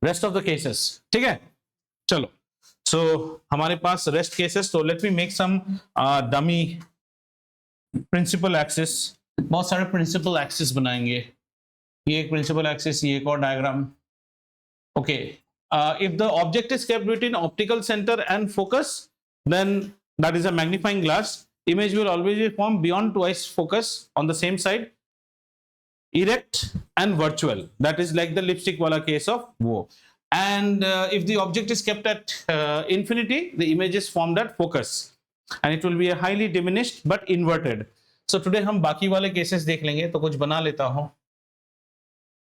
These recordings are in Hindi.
रेस्ट ऑफ द केसेस, ठीक है। चलो, सो हमारे पास रेस्ट केसेस, तो let me make some dummy principal axis. बहुत सारे प्रिंसिपल एक्सिस बनाएंगे, ये एक प्रिंसिपल एक्सिस, ये एक और diagram. Okay, if the object is kept between optical center and focus, then that is a magnifying glass. Image will always be formed beyond twice focus on the same side, erect and virtual. That is like the lipstick wala case of wo. And if the object is kept at infinity, the image is formed at focus, and it will be a highly diminished but inverted. So today हम बाकी वाले cases देख लेंगे, तो कुछ बना लेता हूँ,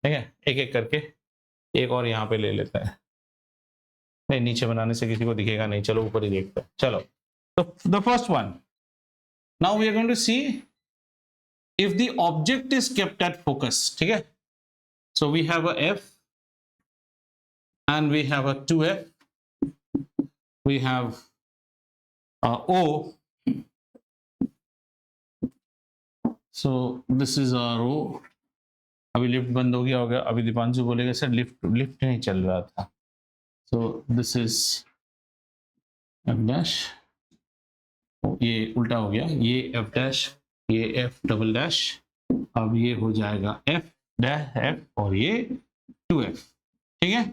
ठीक है, एक एक करके। एक और यहाँ पे ले लेता है, नहीं नीचे बनाने से किसी को दिखेगा नहीं, चलो ऊपर ही देखते हैं। चलो, तो the first one, now we are going to see if the object is kept at focus, ठीक है। So we have a F and we have a 2f, we have o, so this is our o। अभी लिफ्ट बंद हो गया होगा, अभी दीपांशु बोलेगा सर लिफ्ट नहीं चल रहा था। So this is f dash, ये उल्टा हो गया, ये f dash, ये f डबल डैश, अब ये हो जाएगा f डैश f और ये 2f, ठीक है।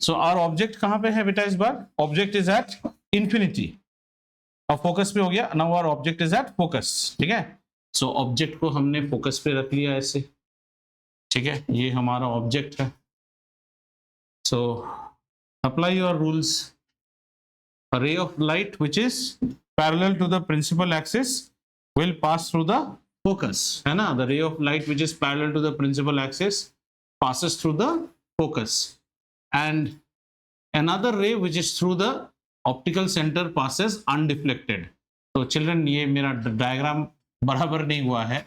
सो आवर ऑब्जेक्ट कहाँ पे है बेटा इस बार? ऑब्जेक्ट इज एट इंफिनिटी, अब फोकस पे हो गया, now our object is at focus, ठीक है। सो ऑब्जेक्ट को हमने फोकस पे रख लिया ऐसे, ठीक है, ये हमारा ऑब्जेक्ट है। सो apply your rules. A ray of light which is parallel to the principal axis will pass through the focus, है ना? The ray of light which is parallel to the principal axis passes through the focus, and another ray which is through the optical center passes undeflected. So children, ये मेरा diagram बराबर नहीं हुआ है,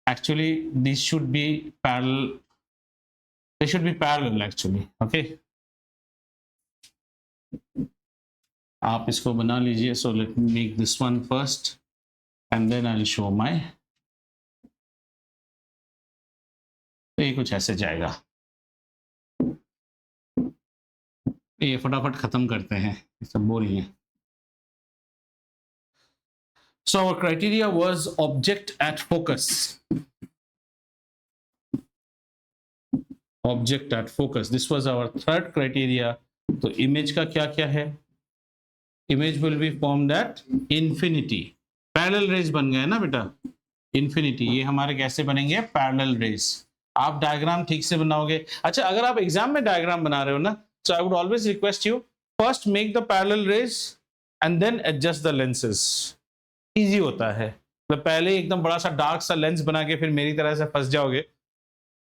actually these should be parallel, they should be parallel actually, okay। आप इसको बना लीजिए। So let me make this one first and then I will show my, ये कुछ ऐसे जाएगा, ये फटाफट खत्म करते हैं, सब बोलिए। So our criteria was object at focus, object at focus, this was our third criteria. तो इमेज का क्या क्या है? Image will be formed at infinity, parallel rays बन गए ना बेटा, इंफिनिटी, ये हमारे कैसे बनेंगे? Parallel raise. आप डायग्राम ठीक से बनाओगे। अच्छा, अगर आप एग्जाम में डायग्राम बना रहे हो ना, so I would always request you first make the parallel rays and then adjust the lenses, easy होता है। तो पहले एकदम बड़ा सा डार्क सा लेंस बना के फिर मेरी तरह से फंस जाओगे।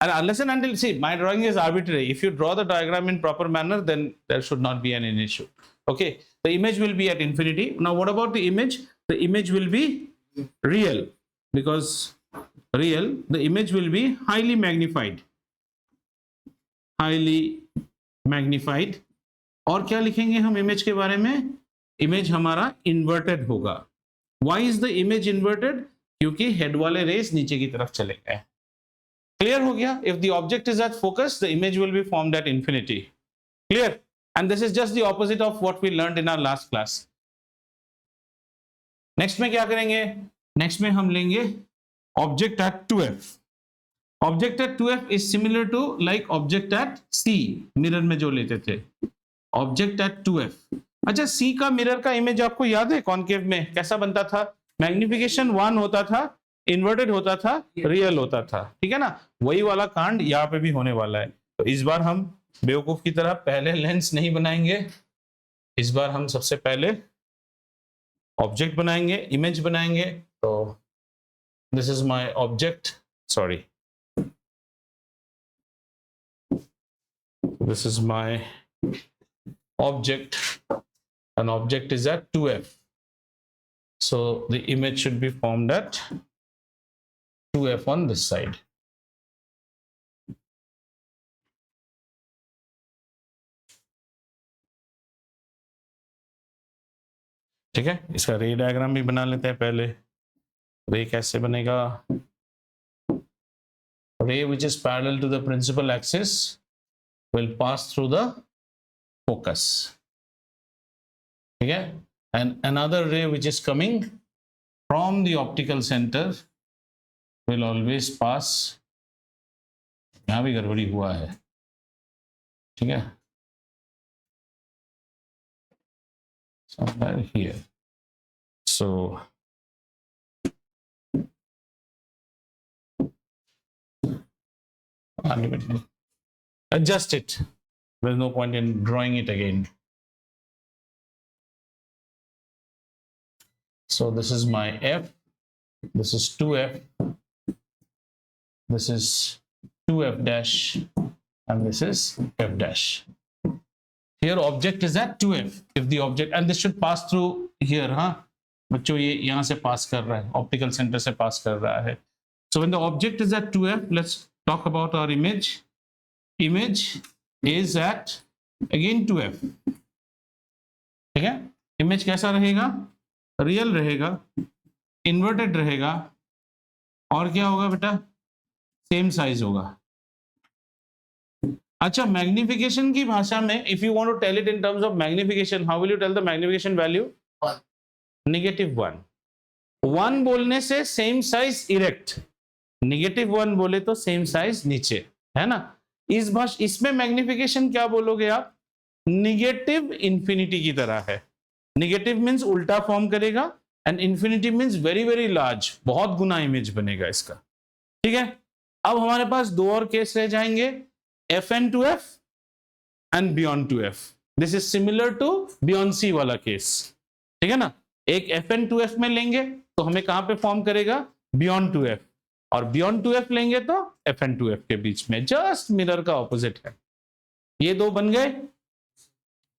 And unless and until, see, my drawing is arbitrary. If you draw the diagram in proper manner, then there should not be an issue. Okay, the image will be at infinity. Now, what about the image? The image will be real, because real, the image will be highly magnified. Highly magnified. और क्या लिखेंगे हम इमेज के बारे में? इमेज हमारा inverted होगा. Why is the image inverted? क्योंकि हेड वाले रेस नीचे की तरफ चले गए। Clear हो गया? If the object is at focus, the image will be formed at infinity. Clear? And this is just the opposite of what we learned in our last class. Next में क्या करेंगे? Next में हम लेंगे object at 2f. Object at 2f is similar to like object at c, mirror में जो लेते थे। Object at 2f. अच्छा, c का मिरर का इमेज आपको याद है कॉनकेव में कैसा बनता था? मैग्निफिकेशन 1 होता था, इन्वर्टेड होता था, रियल होता था, ठीक है ना? वही वाला कांड यहाँ पे भी होने वाला है। तो इस बार हम बेवकूफ की तरह पहले लेंस नहीं बनाएंगे, इस बार हम सबसे पहले ऑब्जेक्ट बनाएंगे, इमेज बनाएंगे। तो this is my object, sorry, this is my object, an object is at 2f, so the image should be formed at 2f on this side. ठीक है, इसका रे डायग्राम भी बना लेते हैं पहले। रे कैसे बनेगा? रे which is parallel to the principal axis will pass through the focus. ठीक है, and another ray which is coming from the optical center will always pass, यहां भी गड़बड़ी हुआ है, ठीक है, somewhere here. So adjust it. There's no point in drawing it again. So this is my F, this is 2F, this is 2F dash, and this is F dash. Here object is at 2F. If the object, and this should pass through here, हाँ बच्चों, ये यहाँ से पास कर रहा है, ऑप्टिकल सेंटर से पास कर रहा है. So when the object is at 2F, let's talk about our image. Image is at again 2F. ठीक है, इमेज कैसा रहेगा? रियल रहेगा, इन्वर्टेड रहेगा, और क्या होगा बेटा? सेम साइज होगा. अच्छा, मैग्निफिकेशन की भाषा में, if you want to tell it in terms of magnification, how will you tell the magnification value? -1. 1 बोलने से सेम साइज इरेक्ट, -1 बोले तो सेम साइज नीचे, है ना? इसमें मैग्निफिकेशन क्या बोलोगे आप? निगेटिव इंफिनिटी की तरह है. निगेटिव मींस उल्टा फॉर्म करेगा, and infinity means very very large, बहुत गुना इमेज बनेगा इसका. ठीक है, अब हमारे पास दो और केस रह जाएंगे, FN to F and beyond to F. This is similar to beyond C वाला केस. ठीक है ना? एक FN to F में लेंगे तो हमें कहां पे फॉर्म करेगा? Beyond to F. और beyond to F लेंगे तो FN to F के बीच में, जस्ट मिरर का ऑपोजिट है. ये दो बन गए.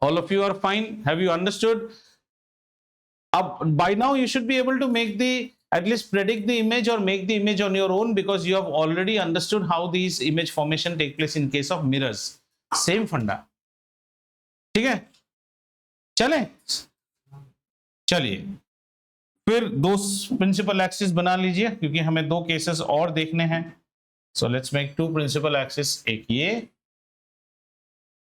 All of you are fine. Have you understood? By now you should be able to make at least predict the image or make the image on your own, because you have already understood how these image formation take place in case of mirrors. Same फंडा. ठीक है, चलिए फिर दो प्रिंसिपल एक्सिस बना लीजिए, क्योंकि हमें दो केसेस और देखने हैं. So let's make 2 principal axis, एक ये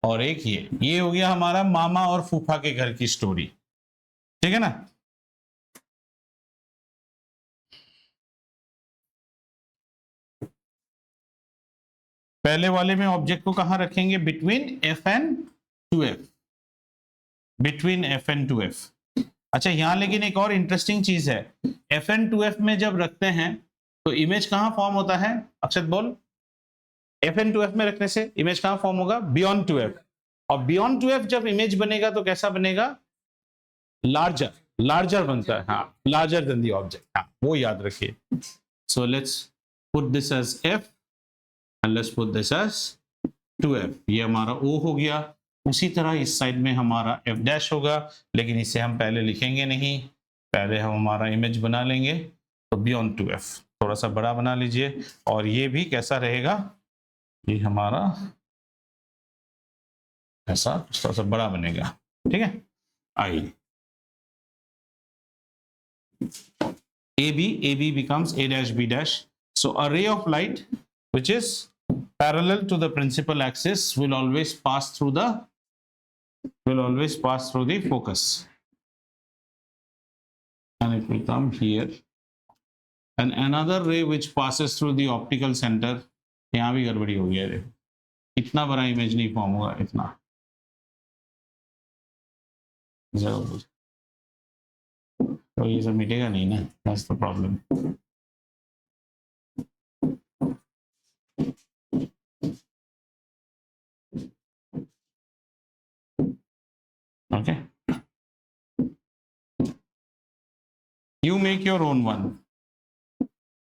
और एक ये. ये हो गया हमारा मामा और फूफा के घर की स्टोरी. ठीक है ना? पहले वाले में ऑब्जेक्ट को कहां रखेंगे? Between FN to F, between FN to F. अच्छा, यहां लेकिन एक और इंटरेस्टिंग चीज है. FN to F में जब रखते हैं तो इमेज कहां फॉर्म होता है? अक्षत बोल. FN to F में रखने से इमेज कहां फॉर्म होगा? Beyond two F. और बियॉन्ड टू F जब इमेज बनेगा तो कैसा बनेगा? लार्जर बनता है. हाँ, लार्जर देन द ऑब्जेक्ट. हाँ, वो याद रखिए. So let's put this as F and let's put this as 2F. ये हमारा O हो गया. उसी तरह इस साइड में हमारा F डैश होगा, लेकिन इसे हम पहले लिखेंगे नहीं, पहले हम हमारा इमेज बना लेंगे. तो बियॉन्ड टू F थोड़ा सा बड़ा बना लीजिए, और ये भी कैसा रहेगा? ये हमारा ऐसा थोड़ा सा बड़ा बनेगा. ठीक है, आई AB becomes A dash B dash. So a ray of light which is parallel to the principal axis will always pass through the focus, and it will come here. And another ray which passes through the optical center, यहाँ भी गड़बड़ी हो गया. देखो, इतना बड़ा इमेज नहीं फॉर्म होगा, इतना तो ये सब मिटेगा नहीं ना. That's the problem. Okay, you make your own one,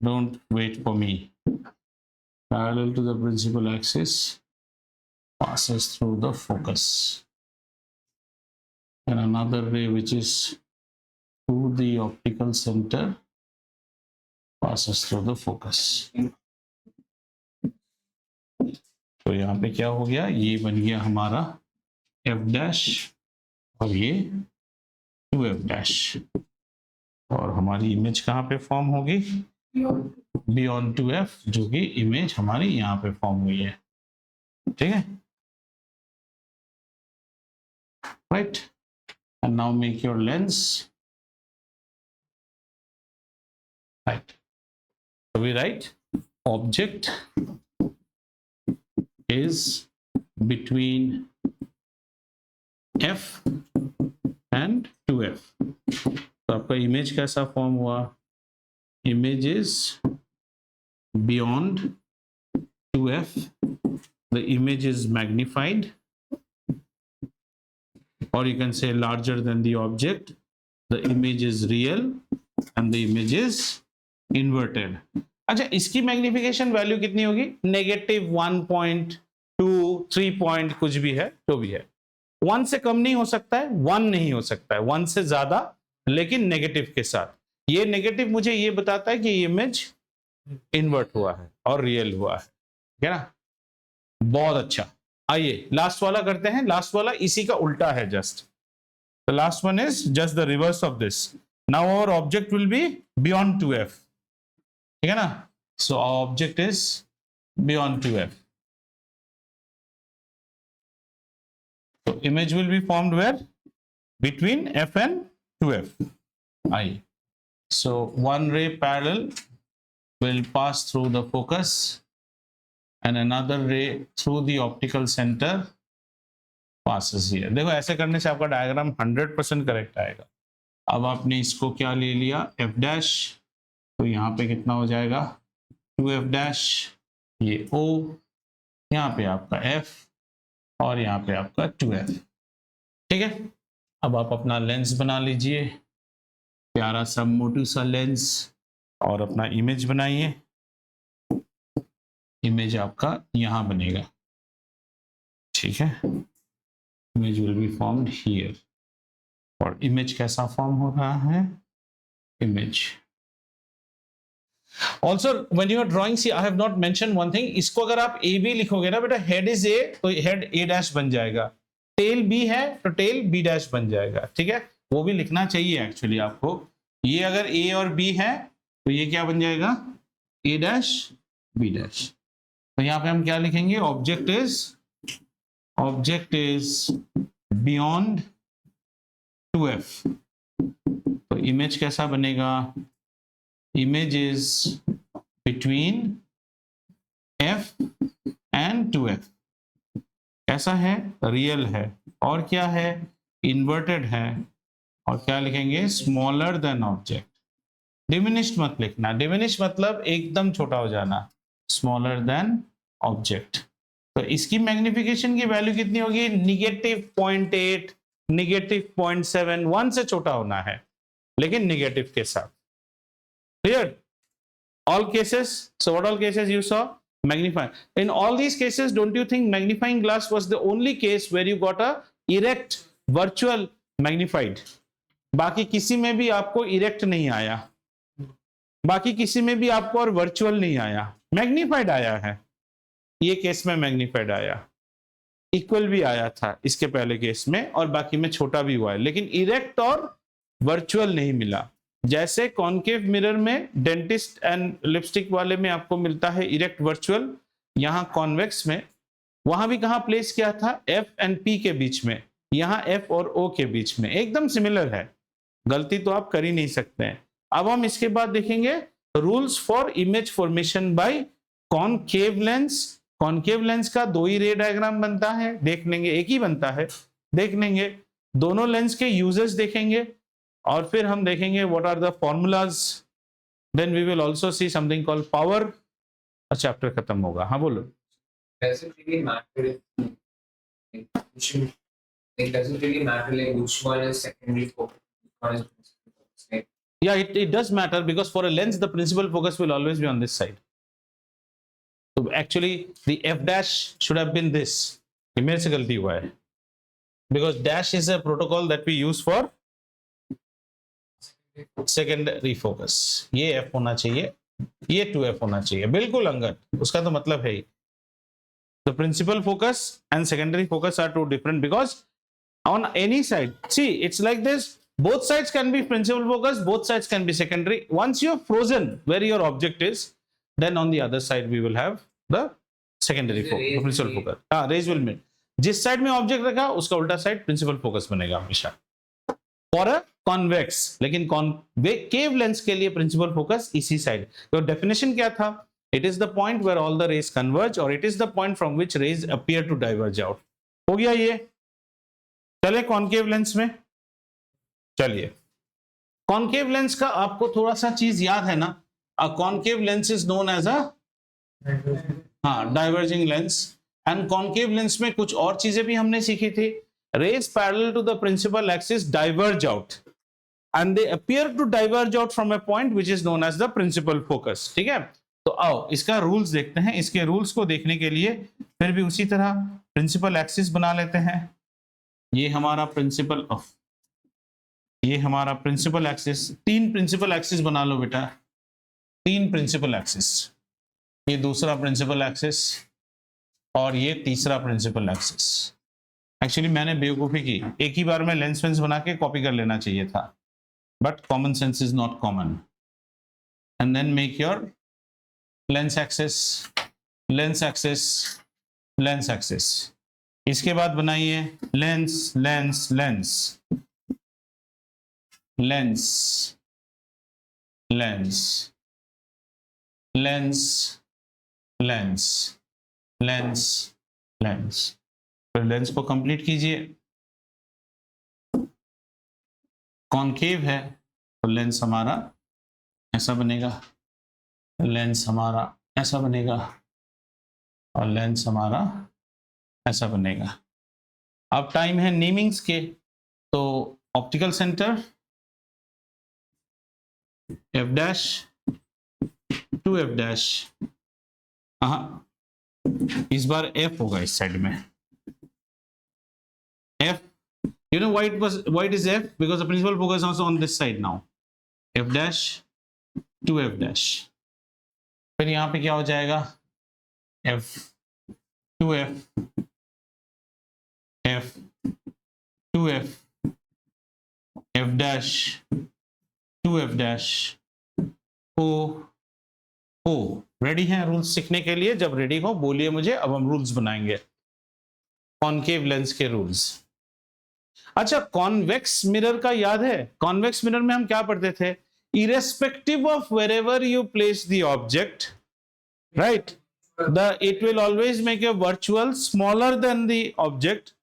don't wait for me. Parallel to the principal axis passes through the focus, and another ray which is to the optical center passes through the focus. तो यहाँ पे क्या हो गया? ये बन गया हमारा F डैश और ये 2F डैश, और हमारी इमेज कहाँ पे फॉर्म होगी? बियॉन्ड 2F, जो कि इमेज हमारी यहाँ पे फॉर्म हुई है. ठीक है, right? And now make your lens, right? So we write object is between f and 2f. तो आपका इमेज कैसा फॉर्म हुआ? Image is beyond 2f, the image is magnified, or you can say larger than the object, the image is real and the image is inverted. अच्छा, इसकी मैग्निफिकेशन वैल्यू कितनी होगी? -1.2 3 पॉइंट कुछ भी है, जो भी है। 1 से कम नहीं हो सकता है, 1 नहीं हो सकता है, 1 से ज्यादा, लेकिन नेगेटिव के साथ। ये नेगेटिव मुझे ये बताता है कि इमेज इन्वर्ट हुआ है और रियल हुआ है, ठीक है ना? बहुत अच्छा। आइए लास्ट वाला करते हैं। लास्ट वाला इसी का उल्टा है just. The last one is just the reverse of this. Now our object will be beyond 2f, ठीक है ना? So our object is beyond 2f। So image will be formed where? Between f and 2f. I. So one ray parallel will pass through the focus and another ray through the optical center passes here. देखो ऐसे करने से आपका डायग्राम 100% करेक्ट आएगा। अब आपने इसको क्या ले लिया? f डैश, तो यहाँ पे कितना हो जाएगा? 2f डैश, ये o, यहाँ पे आपका f और यहाँ पे आपका 2f, ठीक है? अब आप अपना लेंस बना लीजिए, प्यारा सा मोटू सा लेंस, और अपना इमेज बनाइए। इमेज आपका यहाँ बनेगा, ठीक है? Image will be formed here. और इमेज कैसा फॉर्म हो रहा है? Image also when you are drawing, see I have not mention one thing, इसको अगर आप ए बी लिखोगे ना बेटा, हेड इज ए तो हेड ए डैश बन जाएगा, टेल बी है तो टेल बी डैश बन जाएगा, ठीक है? वो भी लिखना चाहिए एक्चुअली आपको। ये अगर ए और बी है तो ये क्या बन जाएगा? ए डैश बी डैश। तो यहाँ पे हम क्या लिखेंगे? Object is beyond 2f। तो इमेज कैसा बनेगा? Image is between f and 2f। कैसा है? रियल है। और क्या है? इन्वर्टेड है। और क्या लिखेंगे? Smaller than object. डिमिनिश्ड मत लिखना, डिमिनिश मतलब एकदम छोटा हो जाना, स्मॉलर देन ऑब्जेक्ट। तो इसकी मैग्निफिकेशन की वैल्यू कितनी होगी? -0.8, -0.7, 1 से छोटा होना है, लेकिन निगेटिव के साथ। Clear? All cases. So what all cases you saw? Magnifying. In all these cases, don't you think magnifying glass was the only case where you got a erect virtual magnified? बाकी किसी में भी आपको erect नहीं आया, बाकी किसी में भी आपको और virtual नहीं आया, magnified आया है। ये केस में magnified आया, equal भी आया था इसके पहले केस में, और बाकी में छोटा भी हुआ है, लेकिन erect और virtual नहीं मिला। जैसे कॉन्केव मिरर में डेंटिस्ट एंड लिपस्टिक वाले में आपको मिलता है इरेक्ट वर्चुअल, यहाँ कॉन्वेक्स में, वहां भी कहाँ प्लेस किया था? F एंड P के बीच में, यहाँ F और O के बीच में, एकदम सिमिलर है, गलती तो आप कर ही नहीं सकते हैं। अब हम इसके बाद देखेंगे rules for image formation by concave lens. Concave lens का 2 ही रे डायग्राम बनता है, देख लेंगे, एक ही बनता है, देख लेंगे। दोनों लेंस के यूजेस देखेंगे, और फिर हम देखेंगे what are the formulas. Then we will also see something called power. Chapter खत्म होगा। हाँ बोलो। Doesn't really matter it doesn't really matter like which one is secondary focus, which one is principal focus, right? Yeah, it does matter, because for a lens the principal focus will always be on this side. So actually the f dash should have been this. Image से गलती हुआ है, because dash is a protocol that we use for secondary focus. ये f होना चाहिए, ये 2f होना चाहिए, बिल्कुल अंगद, उसका तो मतलब है ही। The principal focus and secondary focus are two different, because on any side, see, it's like this, both sides can be principal focus, both sides can be secondary. Once you have frozen where your object is, then on the other side we will have the secondary focus, the principal focus. Rays will meet. जिस साइड में ऑब्जेक्ट रखा उसका उल्टा साइड प्रिंसिपल फोकस बनेगा हमेशा फॉर अ कॉन्वेक्स। लेकिन कॉनकेव लेंस के लिए प्रिंसिपल फोकस इसी साइड। तो डेफिनेशन क्या था? It is the point where all the rays converge और it is the point from which rays appear to diverge out. हो गया ये। चले कॉनकेव लेंस में। चलिए, कॉनकेव लेंस का आपको थोड़ा सा चीज याद है ना? A concave lens is known as a diverging lens. And concave lens में कुछ और चीजें भी हमने सीखी थी। Rays parallel to the principal axis diverge out and they appear to diverge out from a point which is known as the principal focus. ठीक है, तो आओ इसका रूल्स देखते हैं। इसके रूल्स को देखने के लिए फिर भी उसी तरह प्रिंसिपल एक्सिस बना लेते हैं। ये हमारा प्रिंसिपल एक्सिस। 3 प्रिंसिपल एक्सिस बना लो बेटा, 3 प्रिंसिपल एक्सिस। ये दूसरा प्रिंसिपल एक्सिस और ये तीसरा प्रिंसिपल एक्सिस। एक्चुअली मैंने बेवकूफी की, एक ही बार में लेंस वेंस बना के कॉपी कर लेना चाहिए था, but common sense is not common. And then make your lens axis, lens axis, lens axis. इसके बाद बनाइए lens lens lens lens lens lens lens lens lens. फिर लेंस को कंप्लीट कीजिए। कॉनकेव है तो लेंस हमारा ऐसा बनेगा, लेंस हमारा ऐसा बनेगा और लेंस हमारा ऐसा बनेगा। अब टाइम है नेमिंग्स के। तो optical centre F dash two F dash, इस बार एफ होगा इस साइड में। F, you know why it is f? Because the principal focus is also on this side now. F dash to f dash। फिर यहां पे क्या हो जाएगा? f to f, f to f, f dash to f dash, o o। Ready हैं रूल्स सीखने के लिए? जब रेडी हो बोलिए मुझे, अब हम रूल्स बनाएंगे, कॉनकेव लेंस के रूल्स। अच्छा, कॉन्वेक्स मिरर का याद है? कॉन्वेक्स मिरर में हम क्या पढ़ते थे? irrespective of wherever you place the object, right, it will always make a virtual smaller than the object।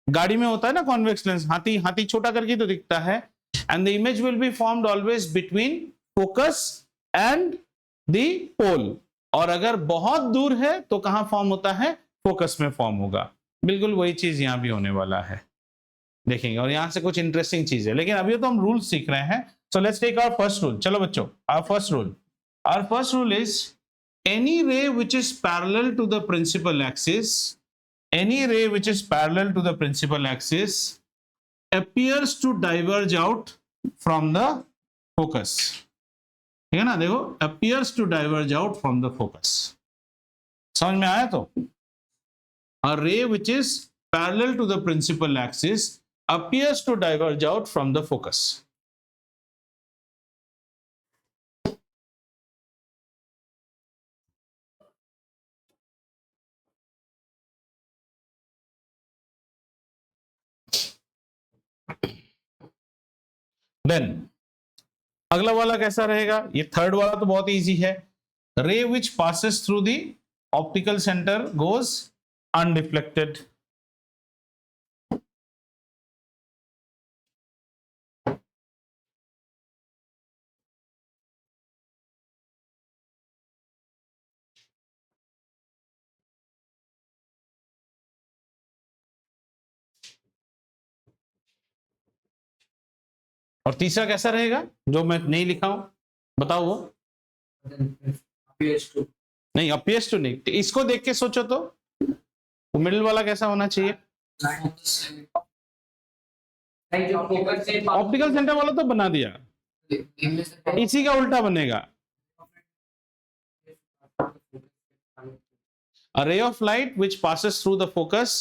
गाड़ी में होता है ना कॉन्वेक्स लेंस, हाथी हाथी छोटा करके तो दिखता है। and the image will be formed always between focus and the pole। और अगर बहुत दूर है तो कहां फॉर्म होता है? फोकस में फॉर्म होगा। बिल्कुल वही चीज यहां भी होने वाला है, देखेंगे। और यहां से कुछ इंटरेस्टिंग चीज है, लेकिन अभी तो हम रूल सीख रहे हैं। So let's take our first rule. चलो बच्चों, our first rule is any ray which is parallel to the principal axis, any ray which is parallel to the principal axis appears to diverge out from the focus। ठीक है ना? देखो, appears to diverge out from the focus। समझ में आया? तो a ray which is parallel to the principal axis appears to diverge out from the focus। Then अगला वाला कैसा रहेगा? ये थर्ड वाला तो बहुत इजी है। रे विच passes through the optical centre goes undeflected. और तीसरा कैसा रहेगा जो मैं नहीं लिखा हूं? बताओ वो। नहीं, अपीयर्स टू नहीं, इसको देख के सोचो तो मिडिल वाला कैसा होना चाहिए? ऑप्टिकल सेंटर वाला तो बना दिया, इसी का उल्टा बनेगा। A ray of light which passes through the focus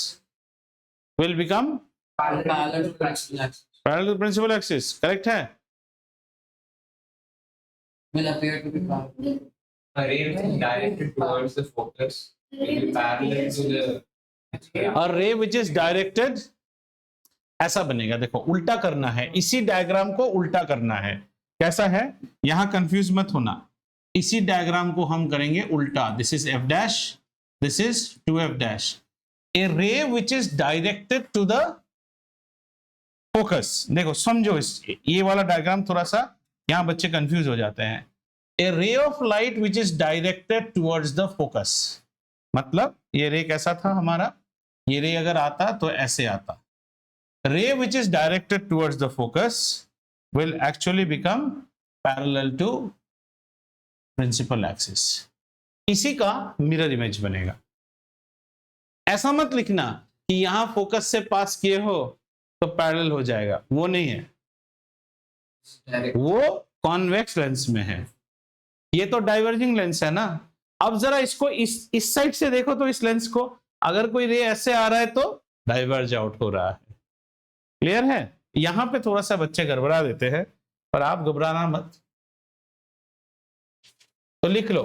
will become parallel to principal axis। Parallel to principal axis, correct है? Will appear to be parallel। A ray which is directed towards the focus will be parallel to the और रे विच इज डायरेक्टेड, ऐसा बनेगा। देखो उल्टा करना है, इसी डायग्राम को उल्टा करना है। कैसा है, यहां कंफ्यूज मत होना, इसी डायग्राम को हम करेंगे उल्टा। This is F dash, this is two F dash. A ray which is directed to the focus. देखो समझो, इस ये वाला डायग्राम थोड़ा सा यहां बच्चे कंफ्यूज हो जाते हैं। A ray of light which is directed towards the focus, मतलब ये रे कैसा था हमारा, ये रे अगर आता तो ऐसे आता। Ray which is directed towards the focus will actually become parallel to principal axis. इसी का मिरर इमेज बनेगा। ऐसा मत लिखना कि यहां फोकस से पास किए हो तो पैरेलल हो जाएगा, वो नहीं है, वो कॉन्वेक्स लेंस में है, ये तो डाइवर्जिंग लेंस है ना। अब जरा इसको इस साइड से देखो तो इस लेंस को, अगर कोई रे ऐसे आ रहा है तो डाइवर्ज आउट हो रहा है। क्लियर है? यहां पे थोड़ा सा बच्चे गड़बड़ा देते हैं, पर आप घबराना मत। तो लिख लो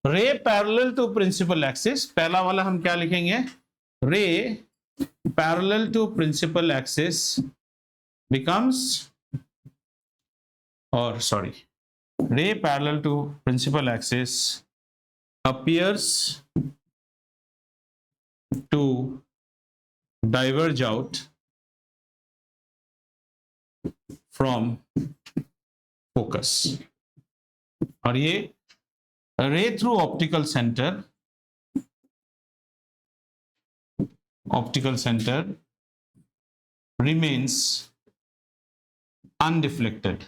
रे पैरेलल टू प्रिंसिपल एक्सिस। पहला वाला हम क्या लिखेंगे, ray parallel to principal axis becomes, or sorry, ray parallel to principal axis appears to diverge out from focus, और ये ray through optical center remains undeflected।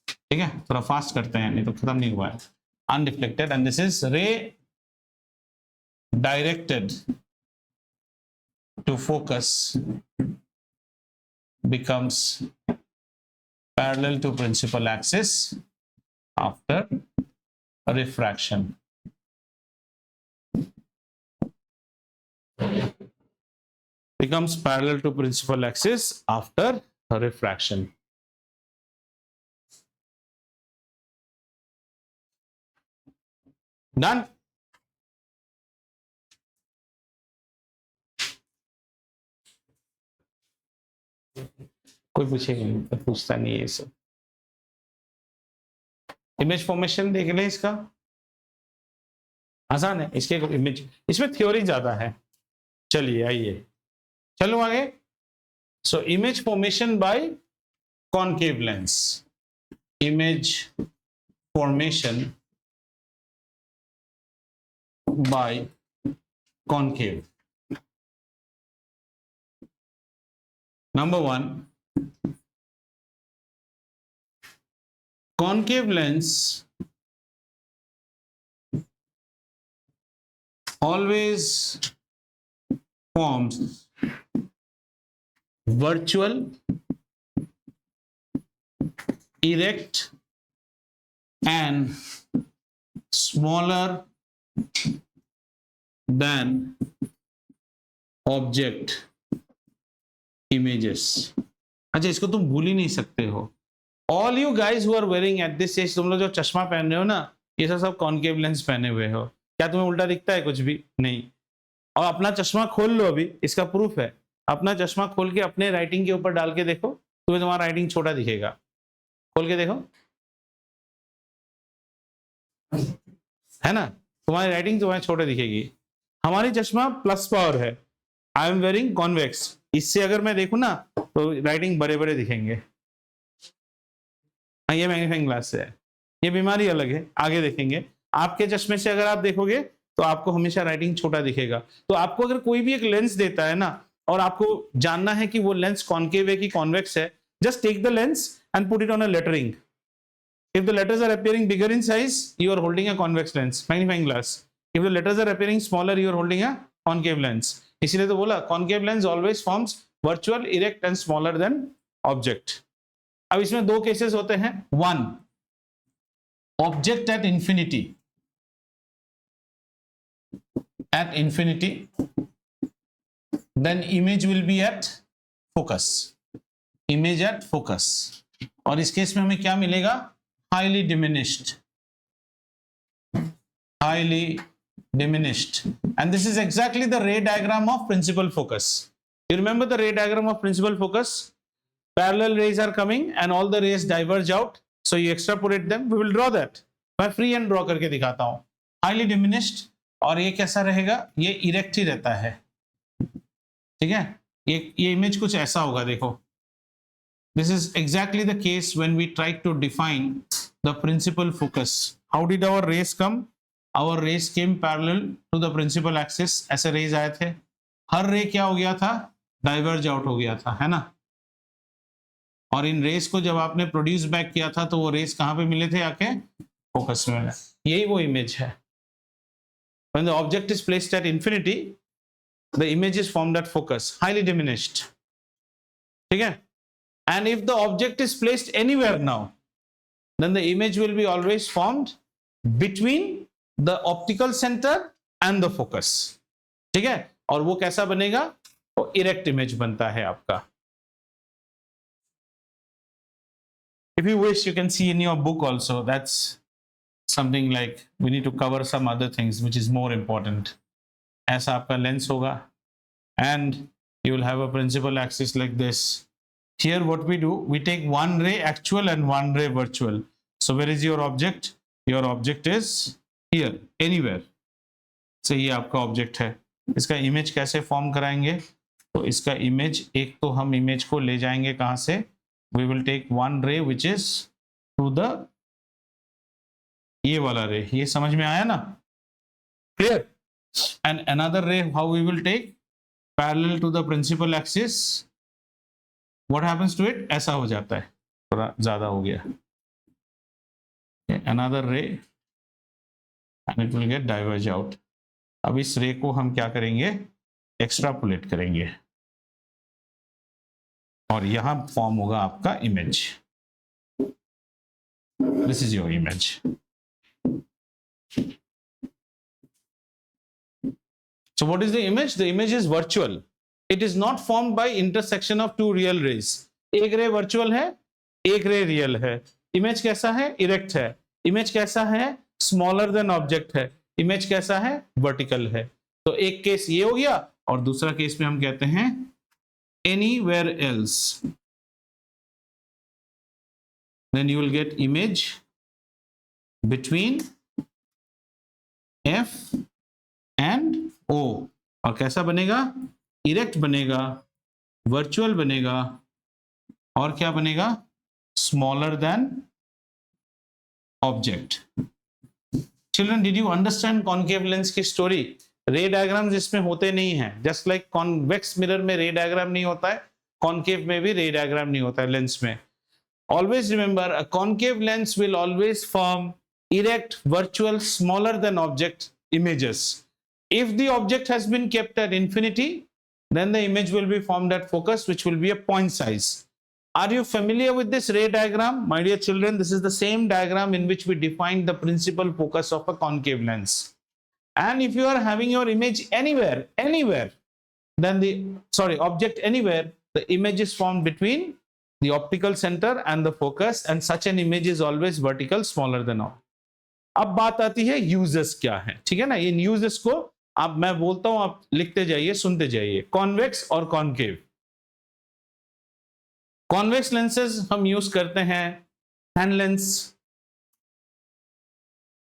ठीक है, थोड़ा फास्ट करते हैं नहीं तो खत्म नहीं हुआ है। Undeflected, and this is ray directed to focus becomes parallel to principal axis after refraction। becomes parallel to principal axis after refraction। Done. कोई पूछेगा नहीं, तो पूछता नहीं है ये सब। इमेज फॉर्मेशन देख लें, इसका आसान है, इसके इमेज, इसमें थ्योरी ज्यादा है। चलिए आइए, चलो आगे। So image formation by concave lens, image formation by concave। Number one, concave lens always forms virtual, erect and smaller than object images। अच्छा, इसको तुम भूल ही नहीं सकते हो। All you guys who are wearing at this age, तुम लोग जो चश्मा पहन रहे हो ना, ये सब कॉनकेव लेंस पहने हुए हो। क्या तुम्हें उल्टा दिखता है? कुछ भी नहीं। और अपना चश्मा खोल लो, अभी इसका प्रूफ है। अपना चश्मा खोल के अपने राइटिंग के ऊपर डाल के देखो, तुम्हें तुम्हारा राइटिंग छोटा दिखेगा। खोल के देखो, है ना, तुम्हारी राइटिंग तुम्हारी छोटे दिखेगी। हमारी चश्मा प्लस पावर है, आई एम वेयरिंग कॉन्वेक्स, इससे अगर मैं देखूं ना तो राइटिंग बड़े बड़े दिखेंगे। ये मैग्नीफाइंग ग्लास से है, ये बीमारी अलग है, आगे देखेंगे। आपके चश्मे से अगर आप देखोगे तो आपको हमेशा राइटिंग छोटा दिखेगा। तो आपको अगर कोई भी एक लेंस देता है ना, और आपको जानना है कि वो लेंस कॉनकेव है कि कॉन्वेक्स है, just take the lens and put it on a lettering. If the letters are appearing bigger in size, you are holding a convex lens, magnifying glass. If the letters are appearing smaller, you are holding a concave lens. इसीलिए तो बोला concave lens always forms virtual, erect and smaller than object। अब इसमें दो केसेस होते हैं। One, object at infinity, then image will be at focus, image at focus। और इस केस में हमें क्या मिलेगा? highly diminished. And this is exactly the ray diagram of principal focus. You remember the ray diagram of principal focus? Parallel rays are coming and all the rays diverge out. So you extrapolate them. We will draw that. मैं फ्री हैंड ड्रॉ करके दिखाता हूं. हाईली डिमिनिश्ड, और ये कैसा रहेगा? ये इरेक्ट ही रहता है. ठीक है, ये इमेज कुछ ऐसा होगा. देखो, this is exactly the case when we try to define the principal focus. How did our rays come? Our rays came parallel to the principal axis. ऐसे रेज आए थे. हर रे क्या हो गया था? डाइवर्ज आउट हो गया था, है ना? और इन रेस को जब आपने प्रोड्यूस बैक किया था तो वो रेस कहां पे मिले थे? आके फोकस में मिले. यही वो इमेज है. When the object is placed at infinity, the image is formed at focus, highly diminished. ठीक है? And if the object is placed anywhere now, then the image will be always formed between the optical center and the focus. ठीक है? और वो कैसा बनेगा? वो इरेक्ट इमेज बनता है आपका. If you wish, you can see in your book also. That's something like we need to cover some other things which is more important. ऐसा आपका लेंस होगा, and you will have a principal axis like this. Here what we do, we take one ray actual and one ray virtual. So where is your object? Your object is here, anywhere. So ये आपका ऑब्जेक्ट है. इसका इमेज कैसे फॉर्म कराएंगे? तो इसका इमेज, एक तो हम इमेज को ले जाएंगे कहाँ से? We will take one ray which is to the, ये वाला रे, ये समझ में आया ना? Clear? And another ray, how we will take? Parallel to the principal axis. What happens to it? ऐसा हो जाता है, थोड़ा ज्यादा हो गया. Another ray and it will get diverge out. अब इस रे को हम क्या करेंगे? एक्स्ट्रापोलेट करेंगे और यहां फॉर्म होगा आपका image. This is your image. So what is the image? The image is virtual. It is not formed by intersection of two real rays. एक रे वर्चुअल है, एक रे रियल है. इमेज कैसा है? इरेक्ट है. इमेज कैसा है? स्मॉलर देन ऑब्जेक्ट है. इमेज कैसा है? वर्टिकल है. तो एक केस ये हो गया, और दूसरा केस में हम कहते हैं anywhere else. Then you will get image between F and O. और कैसा बनेगा? इरेक्ट बनेगा, वर्चुअल बनेगा, और क्या बनेगा? Smaller than object. Children, did you understand concave lens की स्टोरी? रे डायग्राम्स इसमें होते नहीं है. जस्ट लाइक कॉन्वेक्स मिरर में रे डायग्राम नहीं होता है, कॉन्केव में भी रे डायग्राम नहीं होता है लेंस में. Always remember, a concave lens will always form erect, virtual, smaller than object images. If the object has been kept at infinity, then the image will be formed at focus, which will be a point size. Are you familiar with this ray diagram? My dear children, this is the same diagram in which we define the principal focus of a concave lens. And if you are having your image anywhere, then object anywhere, the image is formed between the optical center and the focus, and such an image is always vertical, smaller than all. अब बात आती है यूजेस क्या है. ठीक है ना? इन यूजेस को अब मैं बोलता हूं, आप लिखते जाइए, सुनते जाइए. कॉन्वेक्स और कॉन्केव. कॉन्वेक्स लेंसेज हम यूज करते हैं hand lens,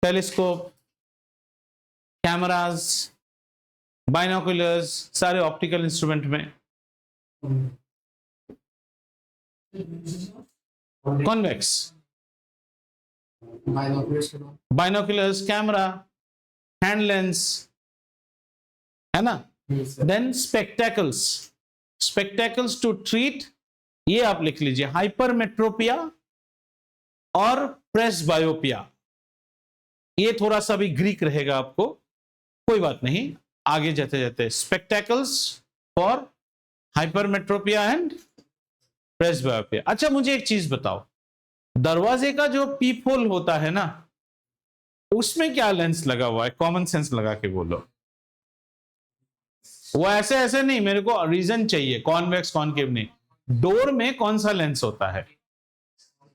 telescope, cameras, binoculars, सारे ऑप्टिकल इंस्ट्रूमेंट में. Convex, binoculars, camera, hand lens, है ना? Then spectacles. Spectacles to treat, ये आप लिख लीजिए, हाइपरमेट्रोपिया और प्रेसबायोपिया. ये थोड़ा सा भी ग्रीक रहेगा आपको, कोई बात नहीं, आगे जाते जाते. Spectacles for hypermetropia and presbyopia. अच्छा, मुझे एक चीज बताओ, दरवाजे का जो पीप होल होता है ना, उसमें क्या लेंस लगा हुआ है? कॉमन सेंस लगा के बोलो. वो ऐसे ऐसे नहीं, मेरे को रीजन चाहिए. कॉन्वेक्स, कॉनकेव नहीं. डोर में कौन सा लेंस होता है?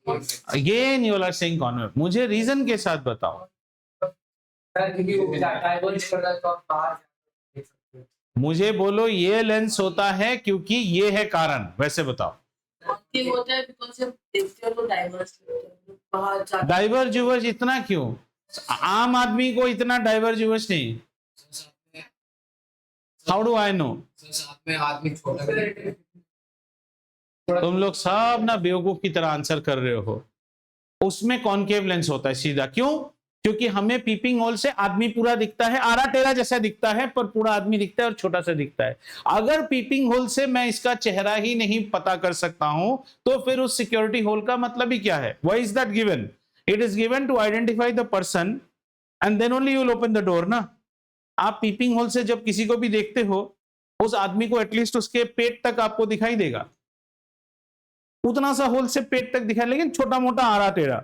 Again you are saying convex. मुझे रीजन के साथ बताओ. क्योंकि वो डाइवर्ज कर रहा है तो आप बाहर देख सकते हो। मुझे बोलो ये लेंस होता है क्योंकि ये है कारण, वैसे बताओ। ये होता है बिकॉज़ जब देखते हो तो डाइवर्स बाहर जाके डाइवर्ज यूवर्ज इतना क्यों? आम आदमी को इतना डाइवर्ज यूवर्ज नहीं। How do I know? साथ में आदमी छोटा भी है। तुम लोग सब ना बेवकूफ की तरह आंसर कर रहे हो। उसमें कॉनकेव लेंस होता है सीधा, क्यों? क्योंकि हमें पीपिंग होल से आदमी पूरा दिखता है, आरा टेरा जैसा दिखता है, पर पूरा आदमी दिखता है और छोटा सा दिखता है। अगर पीपिंग होल से मैं इसका चेहरा ही नहीं पता कर सकता हूं, तो फिर उस सिक्योरिटी होल का मतलब ही क्या है? Why is that given? It is given to identify the person and then only you will open the door ना। आप पीपिंग होल से जब किसी को भी देखते हो, उस आदमी को एटलीस्ट उसके पेट तक आपको दिखाई देगा, उतना सा होल से पेट तक दिखाई, लेकिन छोटा मोटा आरा टेढ़ा।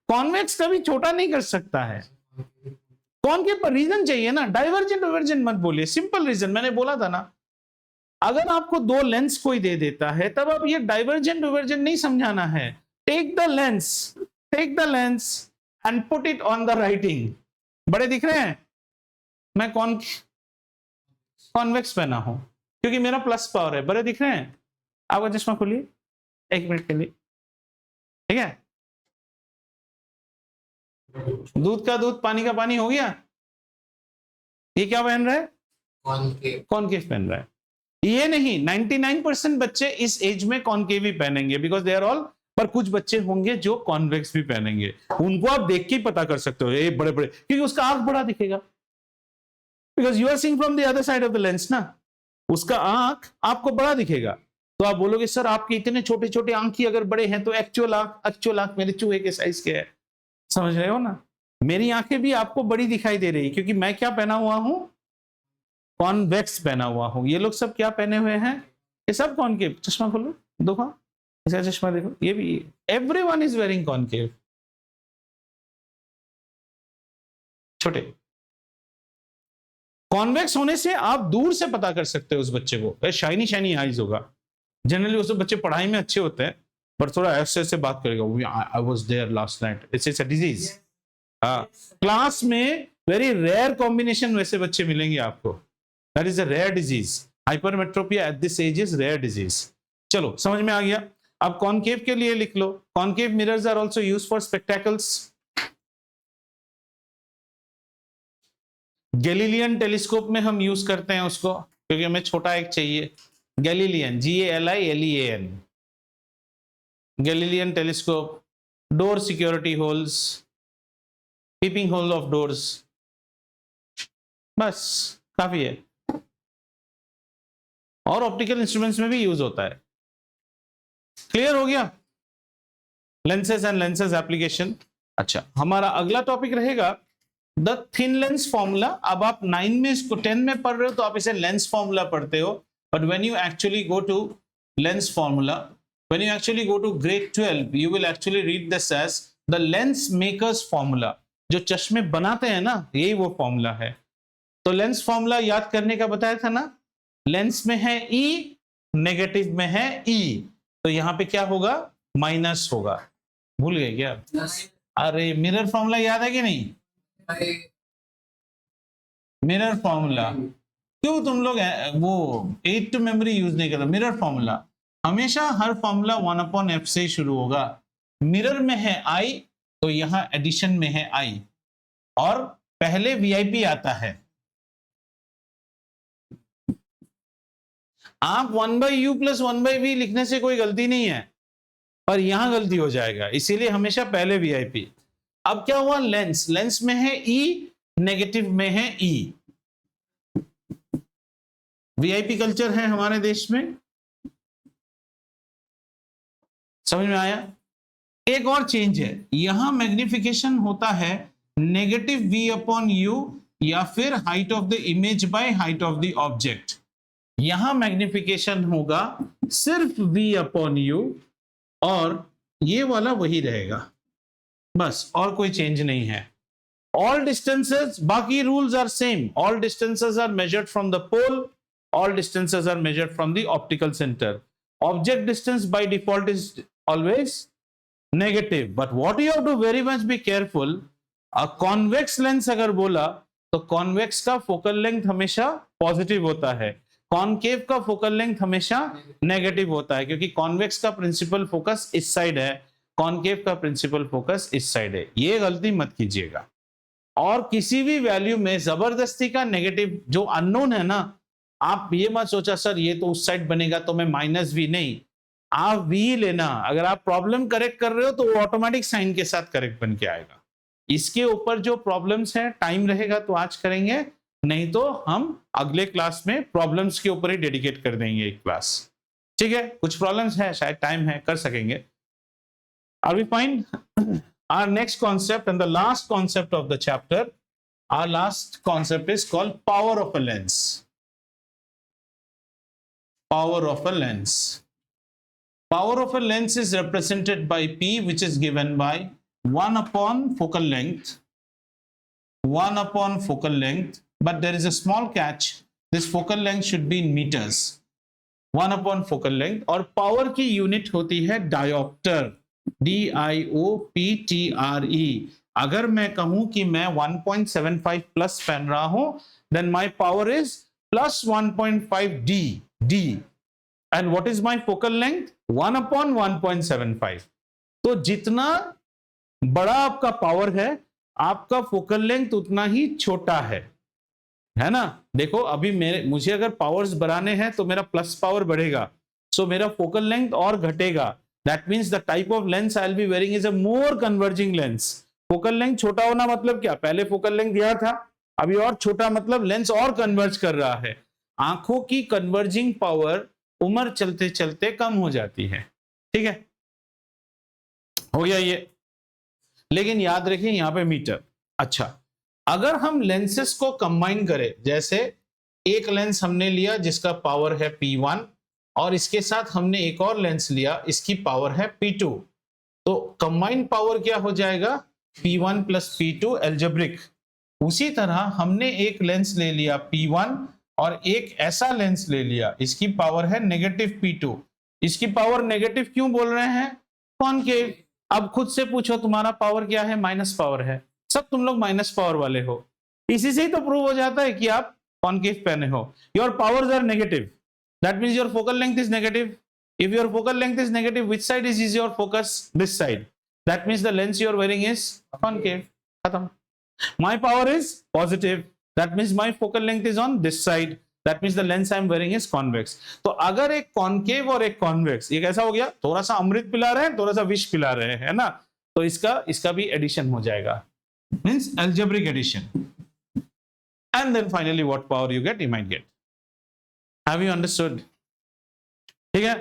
कॉन्वेक्स कभी छोटा नहीं कर सकता है। कॉनकेव पर रीजन चाहिए ना, डाइवर्जेंट डाइवर्जेंट मत बोलिए, सिंपल रीजन मैंने बोला था ना। अगर आपको दो लेंस कोई दे देता है तब आप ये डाइवर्जेंट डाइवर्जेंट नहीं समझाना है। Take the lens and put it on the writing. बड़े दिख रहे हैं? मैं कॉन्वेक्स पहना हूं क्योंकि मेरा प्लस पावर है। बड़े दिख रहे हैं? आपका चश्मा खोलिए 1 मिनट के लिए, ठीक है? दूध का दूध, पानी का पानी हो गया। ये क्या पहन रहा है? कॉनकेव पहन रहा है। ये नहीं, 99% बच्चे इस एज में कॉनकेव ही पहनेंगे बिकॉज दे आर ऑल, पर कुछ बच्चे होंगे जो कॉन्वेक्स भी पहनेंगे। उनको आप देख के ही पता कर सकते हो, ये बड़े बड़े, क्योंकि उसका आंख बड़ा दिखेगा, because you are seeing from the other side of the lens ना। उसका आंख आपको बड़ा दिखेगा, तो आप बोलोगे सर आपके इतने छोटे छोटे आंख ही अगर बड़े हैं तो एक्चुअल आंख मेरे चूहे के साइज के है। समझ रहे हो ना? मेरी आंखें भी आपको बड़ी दिखाई दे रही क्योंकि मैं क्या पहना हुआ हूं? कॉन्वेक्स पहना हुआ हूं। ये लोग सब क्या पहने हुए हैं? ये सब कॉनकेव। चश्मा खोलो, देखो इसका चश्मा देखो, ये भी, एवरीवन इज वेयरिंग कॉनकेव। छोटे कॉन्वेक्स होने से आप दूर से पता कर सकते हो उस बच्चे को, शाइनी शाइनी आईज होगा। जनरली उस बच्चे पढ़ाई में अच्छे होते हैं पर थोड़ा ऐसे ऐसे बात करेगा, I was there last night, it's a disease. Class में वेरी रेयर कॉम्बिनेशन वैसे बच्चे मिलेंगे आपको। That is a rare disease. Hypermetropia at this age is rare disease. चलो समझ में आ गया। अब कॉनकेव के लिए लिख लो, concave mirrors are also used for spectacles. Galilean telescope में हम यूज करते हैं उसको, क्योंकि हमें छोटा एक चाहिए। Galilean, GALILEAN, Galilean telescope, door security holes, peeping hole of doors, बस काफी है। और ऑप्टिकल इंस्ट्रूमेंट्स में भी यूज होता है। क्लियर हो गया? Lenses and lenses application. अच्छा, हमारा अगला टॉपिक रहेगा द थिन लेंस फॉर्मूला। अब आप 9 में इसको 10 में पढ़ रहे हो तो आप इसे लेंस फॉर्मूला पढ़ते हो, but when you actually go to lens formula, when you actually go to grade 12, you will actually read this as the lens makers formula. जो चश्मे बनाते हैं ना, यही वो फॉर्मूला है। तो लेंस फॉर्मूला याद करने का बताया था ना, लेंस में है E, नेगेटिव में है E, तो यहां पे क्या होगा? माइनस होगा। भूल गए क्या? अरे मिरर फॉर्मूला याद है कि नहीं? मिरर फॉर्मूला क्यों तुम लोग वो 8 टू मेमोरी यूज नहीं करते? मिरर फॉर्मूला हमेशा हर फॉर्मूला 1/f से ही शुरू होगा। मिरर में है I, तो यहां एडिशन में है I, और पहले VIP आता है। आप 1/u + 1/v लिखने से कोई गलती नहीं है, पर यहां गलती हो जाएगा, इसीलिए हमेशा पहले VIP। अब क्या हुआ? लेंस में है E, नेगेटिव में है E। VIP कल्चर है हमारे देश में, समझ में आया? एक और चेंज है, यहां मैग्निफिकेशन होता है नेगेटिव V/u या फिर height of the image by height of the object. यहां मैग्निफिकेशन होगा सिर्फ V/u और ये वाला वही रहेगा, बस और कोई चेंज नहीं है। All distances, बाकी rules are same. All distances are measured from the pole. All distances are measured from the optical center. Object distance by default is always negative, but what you have to very much be careful, convex lens अगर बोला तो कॉन्वेक्स का फोकल लेंथ हमेशा पॉजिटिव होता है, कॉनकेव का फोकल लेंथ हमेशा नेगेटिव होता है, क्योंकि कॉन्वेक्स का प्रिंसिपल फोकस इस साइड है, कॉनकेव का प्रिंसिपल फोकस इस साइड है। ये गलती मत कीजिएगा। और किसी भी वैल्यू में जबरदस्ती का नेगेटिव जो अननोन है ना, आप ये मत सोचा सर ये तो उस साइड बनेगा तो मैं माइनस वी, नहीं, आप वी लेना। अगर आप प्रॉब्लम करेक्ट कर रहे हो तो वो ऑटोमेटिक साइन के साथ करेक्ट बन के आएगा। इसके ऊपर जो प्रॉब्लम्स है, टाइम रहेगा तो आज करेंगे, नहीं तो हम अगले क्लास में प्रॉब्लम्स के ऊपर ही डेडिकेट कर देंगे एक क्लास। ठीक है, कुछ प्रॉब्लम्स है, शायद टाइम है, कर सकेंगे। Are we fine? Our next concept and the last concept of the chapter, our last concept is called power of a lens. Power of a lens. Power of a lens is represented by P, which is given by 1 upon focal length, 1 upon focal length, but there is a small catch. This focal length should be in meters. 1 upon focal length, और power की unit होती है diopter. DIOPTRE। अगर मैं कहूं कि मैं 1.75 प्लस पहन रहा हूं, then my power is plus 1.5 D। And what is my focal length? 1 upon 1.75। तो जितना बड़ा आपका पावर है, आपका फोकल लेंथ उतना ही छोटा है ना। देखो अभी मुझे अगर पावर्स बढ़ाने हैं तो मेरा प्लस पावर बढ़ेगा, सो मेरा फोकल लेंथ और घटेगा। That means the type of lens I'll be wearing is a more converging lens. Focal length छोटा होना मतलब क्या? पहले फोकल लेंथ दिया था, अभी और छोटा मतलब लेंस और कन्वर्ज कर रहा है। आंखों की कन्वर्जिंग पावर उम्र चलते चलते कम हो जाती है। ठीक है, हो गया ये। लेकिन याद रखिए यहाँ पे मीटर। अच्छा, अगर हम लेंसेस को कंबाइन करें, जैसे एक लेंस हमने लिया जिसका पावर है P1 और इसके साथ हमने एक और लेंस लिया, इसकी पावर है P2, तो कंबाइंड पावर क्या हो जाएगा? P1 plus P2 algebraic. उसी तरह हमने एक लेंस ले लिया P1 और एक ऐसा लेंस ले लिया, इसकी पावर है नेगेटिव P2। इसकी पावर नेगेटिव क्यों बोल रहे हैं? कॉनकेव। अब खुद से पूछो तुम्हारा पावर क्या है? माइनस पावर है। सब तुम लोग माइनस पावर वाले हो, इसी से ही तो प्रूव हो जाता है कि आप कॉनकेव पहने हो। Your powers are negative, that means your focal length is negative. If your focal length is negative, which side is your focus? This side. That means the lens you are wearing is concave. Khatam. My power is positive, that means my focal length is on this side, that means the lens I am wearing is convex. तो अगर एक concave और एक convex, ये कैसा हो गया? थोड़ा सा अमृत पिला रहे हैं, थोड़ा सा विष पिला रहे हैं, है ना। तो इसका भी एडिशन हो जाएगा, means algebraic addition. And then finally what power you get? You might get. Have you understood? ठीक है,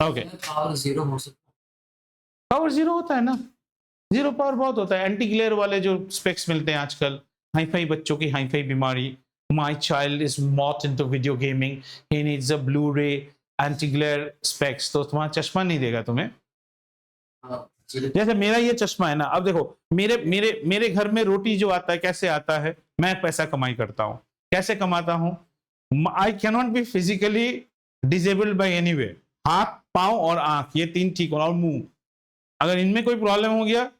ओके। पावर जीरो हो सकता है, पावर जीरो होता है ना, जीरो पावर बहुत होता है। एंटी ग्लेयर वाले जो स्पेक्स मिलते हैं आजकल, हाईफाई बच्चों की हाईफाई बीमारी, my child is mad into video gaming, he needs a blue ray anti glare specs, तो तुम्हारा चश्मा नहीं देगा तुम्हें। जैसे मेरा ये चश्मा है ना, अब देखो मेरे घर में रोटी जो आता है कैसे आता है? मैं पैसा कमाई करता हूँ। कैसे कमाता हूं? I cannot be physically disabled by any way. हाथ, पांव और आंख, ये तीन ठीक होना, और मुंह, अगर इनमें कोई प्रॉब्लम हो गया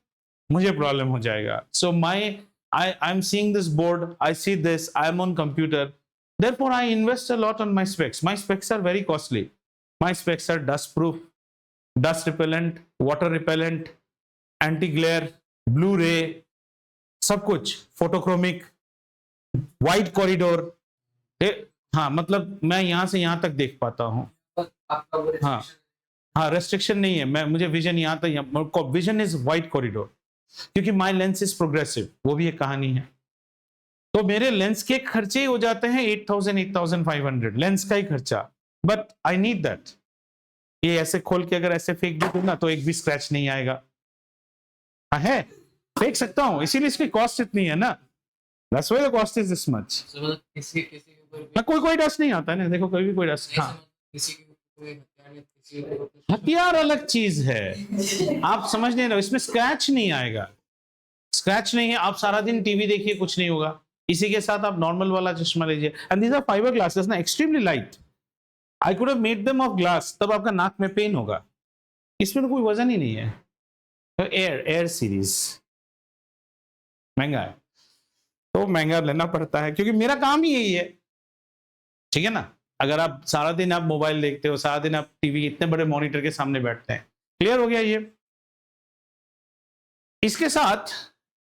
मुझे प्रॉब्लम हो जाएगा। So I am seeing this board, I see this, I am on computer, therefore I invest a lot on my specs. My specs are very costly. My specs are dust proof, dust repellent, water repellent, anti glare, blue ray, सब कुछ, फोटोक्रोमिक, वाइट कॉरिडोर। हाँ, मतलब मैं यहां से यहां तक देख पाता हूँ। हाँ हाँ, रेस्ट्रिक्शन नहीं है, मुझे विजन यहाँ तक, विजन इज वाइट कॉरिडोर, क्योंकि माय लेंस इज प्रोग्रेसिव, वो भी एक कहानी है। तो मेरे लेंस के खर्चे ही हो जाते हैं 8,000 8,500, लेंस का ही खर्चा, बट आई नीड दैट। ये ऐसे खोल के अगर ऐसे फेंक भी दूं ना तो एक भी स्क्रैच नहीं आएगा। हाँ है, फेंक सकता हूँ, इसीलिए इसकी कॉस्ट इतनी है ना। That's why the cost is this much. किसी के ऊपर कोई डस्ट नहीं आता है ना, देखो कोई डस्ट। हाँ, किसी के ऊपर हथियार अलग चीज है, आप समझ नहीं रहे, इसमें स्क्रैच नहीं आएगा, स्क्रैच नहीं है। आप सारा दिन टीवी देखिए, कुछ नहीं होगा। इसी के साथ आप नॉर्मल वाला चश्मा लीजिए, and these are fibre glasses ना, extremely light. I could have made them of glass, तब आपका नाक में पेन होगा। इसमें तो कोई वजन ही नहीं है। तो एयर सीरीज महंगा है, तो महंगा लेना पड़ता है क्योंकि मेरा काम ही यही है, ठीक है ना। अगर आप सारा दिन आप मोबाइल देखते हो, सारा दिन आप टीवी इतने बड़े मॉनिटर के सामने बैठते हैं, क्लियर हो गया ये। इसके साथ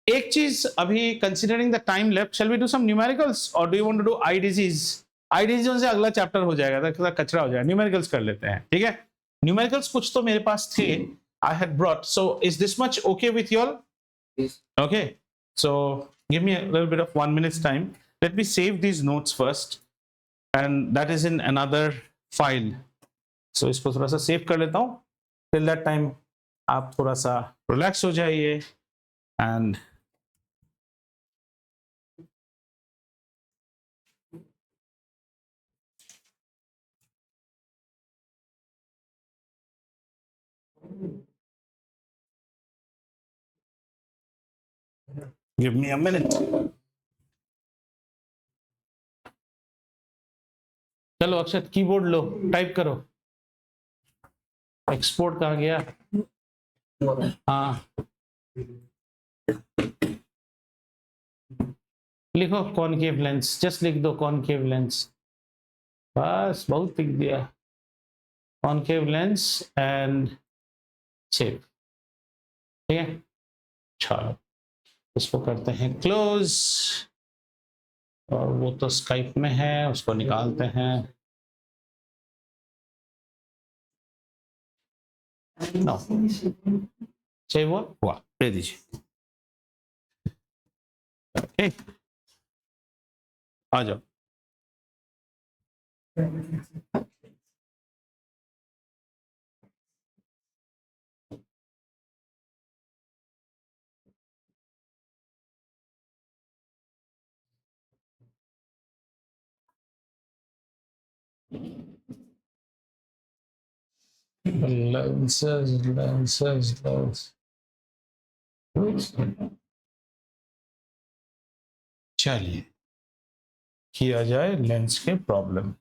एक चीज अभी, considering the time left, shall we do some numericals और do you want to do eye diseases? Eye disease से अगला चैप्टर हो जाएगा, तो कचरा हो जाएगा। न्यूमेरिकल्स कर लेते हैं, ठीक है। न्यूमेरिकल्स कुछ तो मेरे पास थे, I had brought, so is this much okay with you all? Yes. Okay, so give me a little bit of 1 minute's time. Let me save these notes first, and that is in another file. So इसको थोड़ा सा सेव कर लेता हूँ। Till that time आप थोड़ा सा रिलैक्स हो जाइए and give me a minute. चलो अक्षत कीबोर्ड लो, टाइप करो। एक्सपोर्ट कहाँ गया? हाँ लिखो कॉनकेव लेंस, जस्ट लिख दो कॉनकेव लेंस, बस बहुत लिख दिया। कॉनकेव लेंस एंड सेव, ठीक है। चलो इसको करते हैं क्लोज, और वो तो स्काइप में है, उसको निकालते हैं। नो चाहिए वो हुआ, दे दीजिए। ओके आ जाओ। lenses. चलिए किया जाए लेंस के प्रॉब्लम।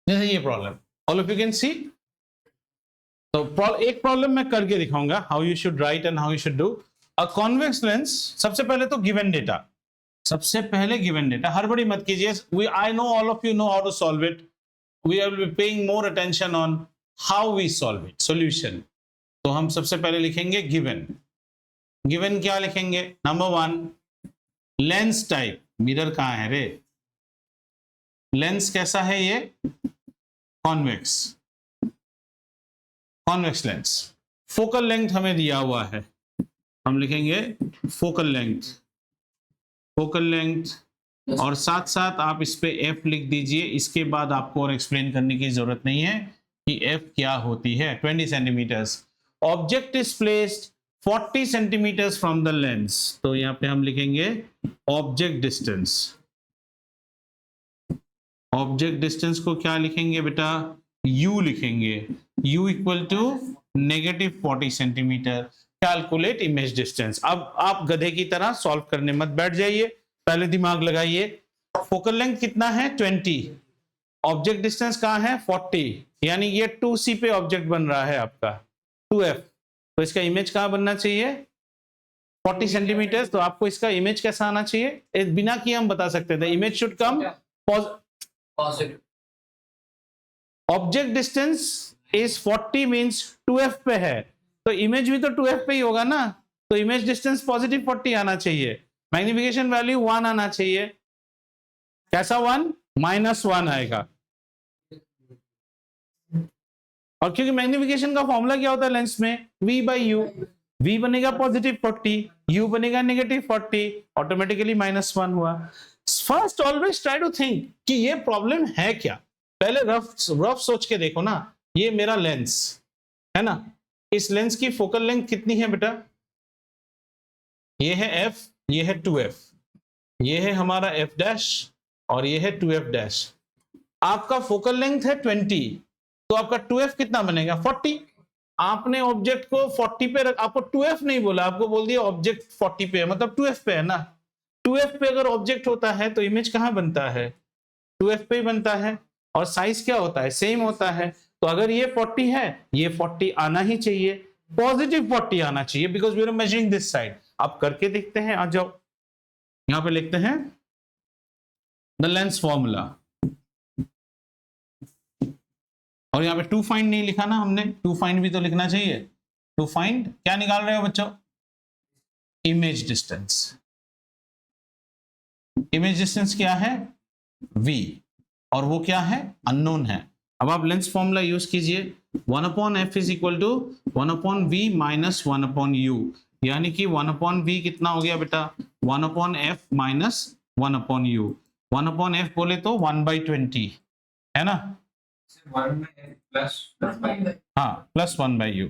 जैसे ये problem all of you can see, तो एक प्रॉब्लम मैं करके दिखाऊंगा how you should write and how you should do a convex lens. सबसे पहले तो गिवन डेटा, सबसे पहले गिवन डेटा, हड़बड़ी मत कीजिए। We I know all of you know how to solve it, we are be paying more attention on how we solve it, solution. तो हम सबसे पहले लिखेंगे गिवन। गिवन क्या लिखेंगे? नंबर 1 लेंस टाइप, मिरर कहाँ है रे? लेंस कैसा है ये? Convex, convex lens. Focal length हमें दिया हुआ है, हम लिखेंगे फोकल लेंथ, फोकल लेंथ, और साथ साथ आप इस पे एफ लिख दीजिए। इसके बाद आपको और एक्सप्लेन करने की जरूरत नहीं है कि एफ क्या होती है। 20 centimetres. Object is placed 40 centimetres from the lens, तो यहाँ पे हम लिखेंगे ऑब्जेक्ट डिस्टेंस। ऑब्जेक्ट डिस्टेंस को क्या लिखेंगे बेटा? u लिखेंगे, u equal to -40 centimetre. Calculate image distance. अब आप गधे की तरह सॉल्व करने मत बैठ जाइए, पहले दिमाग लगाइए। फोकल लेंथ कितना है? 20, ऑब्जेक्ट डिस्टेंस कहाँ है? 40, यानी ये 2c पे ऑब्जेक्ट बन रहा है आपका 2f, तो इसका इमेज कहाँ बनना चाहिए? 40 सेंटीमीटर। तो आपको इसका इमेज कैसा आना चाहिए? बिना किए हम बता सकते थे, image should come Positive. Object distance is 40 means 2f पे है, तो इमेज भी तो 2f पे ही होगा ना, तो इमेज डिस्टेंस पॉजिटिव 40 आना चाहिए। मैग्निफिकेशन वैल्यू 1 आना चाहिए। कैसा 1? -1 आएगा। और क्योंकि मैग्निफिकेशन का फॉर्मूला क्या होता है लेंस में? v/u। v बनेगा पॉजिटिव 40, u बनेगा -40, ऑटोमेटिकली -1 हुआ। First always try to think कि ये प्रॉब्लम है क्या। पहले रफ सोच के देखो ना, ये मेरा लेंस है ना, इस लेंस की फोकल लेंथ कितनी है बेटा? ये है f, ये है 2f, ये है हमारा f डैश और ये है 2f डैश। आपका फोकल लेंथ है 20, तो आपका 2f कितना बनेगा? 40। आपने ऑब्जेक्ट को 40 पे आपको 2f नहीं बोला, आपको बोल दिया ऑब्जेक्ट 40 पे है, मतलब 2f पे है ना। 2f पे अगर ऑब्जेक्ट होता है तो इमेज कहां बनता है? 2f पे ही बनता है। और साइज क्या होता है? सेम होता है। तो अगर ये 40 है, ये 40 आना ही चाहिए, पॉजिटिव 40 आना चाहिए, because we are measuring this side. आप करके देखते हैं, आ जाओ यहां पे लिखते हैं द लेंस फॉर्मूला, और यहाँ पे टू फाइंड नहीं लिखा ना हमने, टू फाइंड भी तो लिखना चाहिए। टू फाइंड क्या निकाल रहे हो बच्चों? Image distance. इमेज डिस्टेंस क्या है? v, और वो क्या है? अननोन है। अब आप लेंस फॉर्मूला यूज कीजिए, 1/f is equal to 1/v minus 1/u, यानी कि 1/v कितना हो गया बेटा? 1/f minus 1/u। 1/f बोले तो 1/20 है ना? 1 plus 1 हाँ, plus 1/u,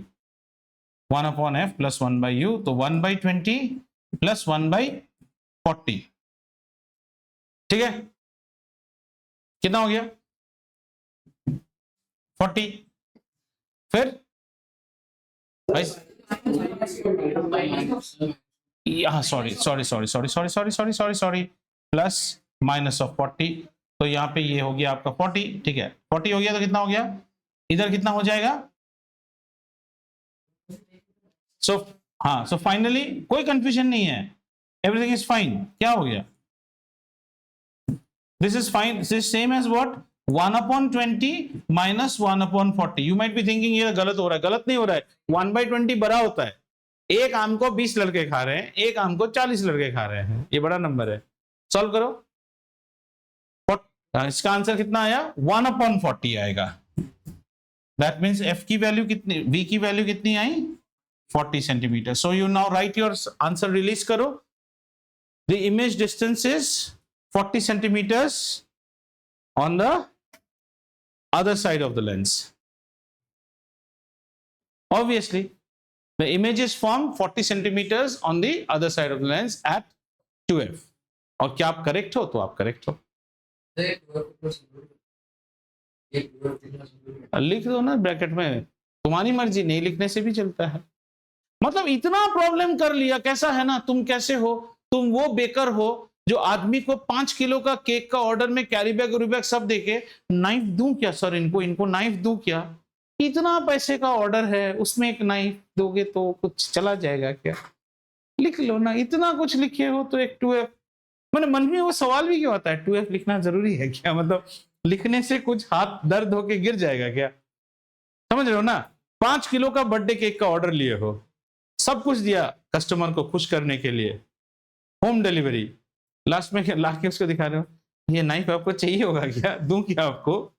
1/f plus 1/u, तो 1/20 प्लस 1/40, ठीक है? कितना हो गया? 40। फिर सॉरी, प्लस माइनस ऑफ 40, तो यहाँ पे ये हो गया आपका 40, ठीक है? 40 हो गया तो कितना हो गया? इधर कितना हो जाएगा? सो फाइनली कोई कंफ्यूजन नहीं है, एवरीथिंग इज फाइन। क्या हो गया? This is fine, this is same as what? 1/20 minus 1/40। You might be thinking ये गलत हो रहा है। गलत नहीं हो रहा है, 1/20 बड़ा होता है। एक आम को 20 लड़के खा रहे हैं, एक आम को 40 लड़के खा रहे हैं, ये बड़ा नंबर है। सॉल्व करो, इसका आंसर कितना आया? 1/40 आएगा। दैट मीन्स f की वैल्यू कितनी, v की वैल्यू कितनी आई? 40 centimetre. So you now write your answer, release करो। The image distance is 40 centimeters on the other side of the lens. Obviously, the image is formed 40 centimeters on the other side of the lens at 2f. और क्या आप करेक्ट हो? तो आप करेक्ट हो। लिख दो ना ब्रैकेट में, तुम्हारी मर्जी, नहीं लिखने से भी चलता है। मतलब इतना प्रॉब्लम कर लिया, कैसा है ना? तुम कैसे हो? तुम वो बेकर हो जो आदमी को 5 किलो का केक का ऑर्डर में कैरी बैग बैग सब देके, नाइफ दूं क्या सर इनको नाइफ दूं क्या? इतना पैसे का ऑर्डर है, उसमें एक नाइफ दोगे तो कुछ चला जाएगा क्या? लिख लो ना, इतना कुछ लिखे हो तो एक 2f। मैंने मन में वो सवाल भी क्यों आता है, 2f लिखना जरूरी है क्या? मतलब लिखने से कुछ हाथ दर्द होके गिर जाएगा क्या? समझ रहे हो ना? 5 किलो का बर्थडे केक का ऑर्डर लिए हो, सब कुछ दिया कस्टमर को खुश करने के लिए, होम डिलीवरी, लास्ट में ला के उसको दिखा रहे हो, ये नाइफ आपको चाहिए होगा क्या? दूं क्या आपको?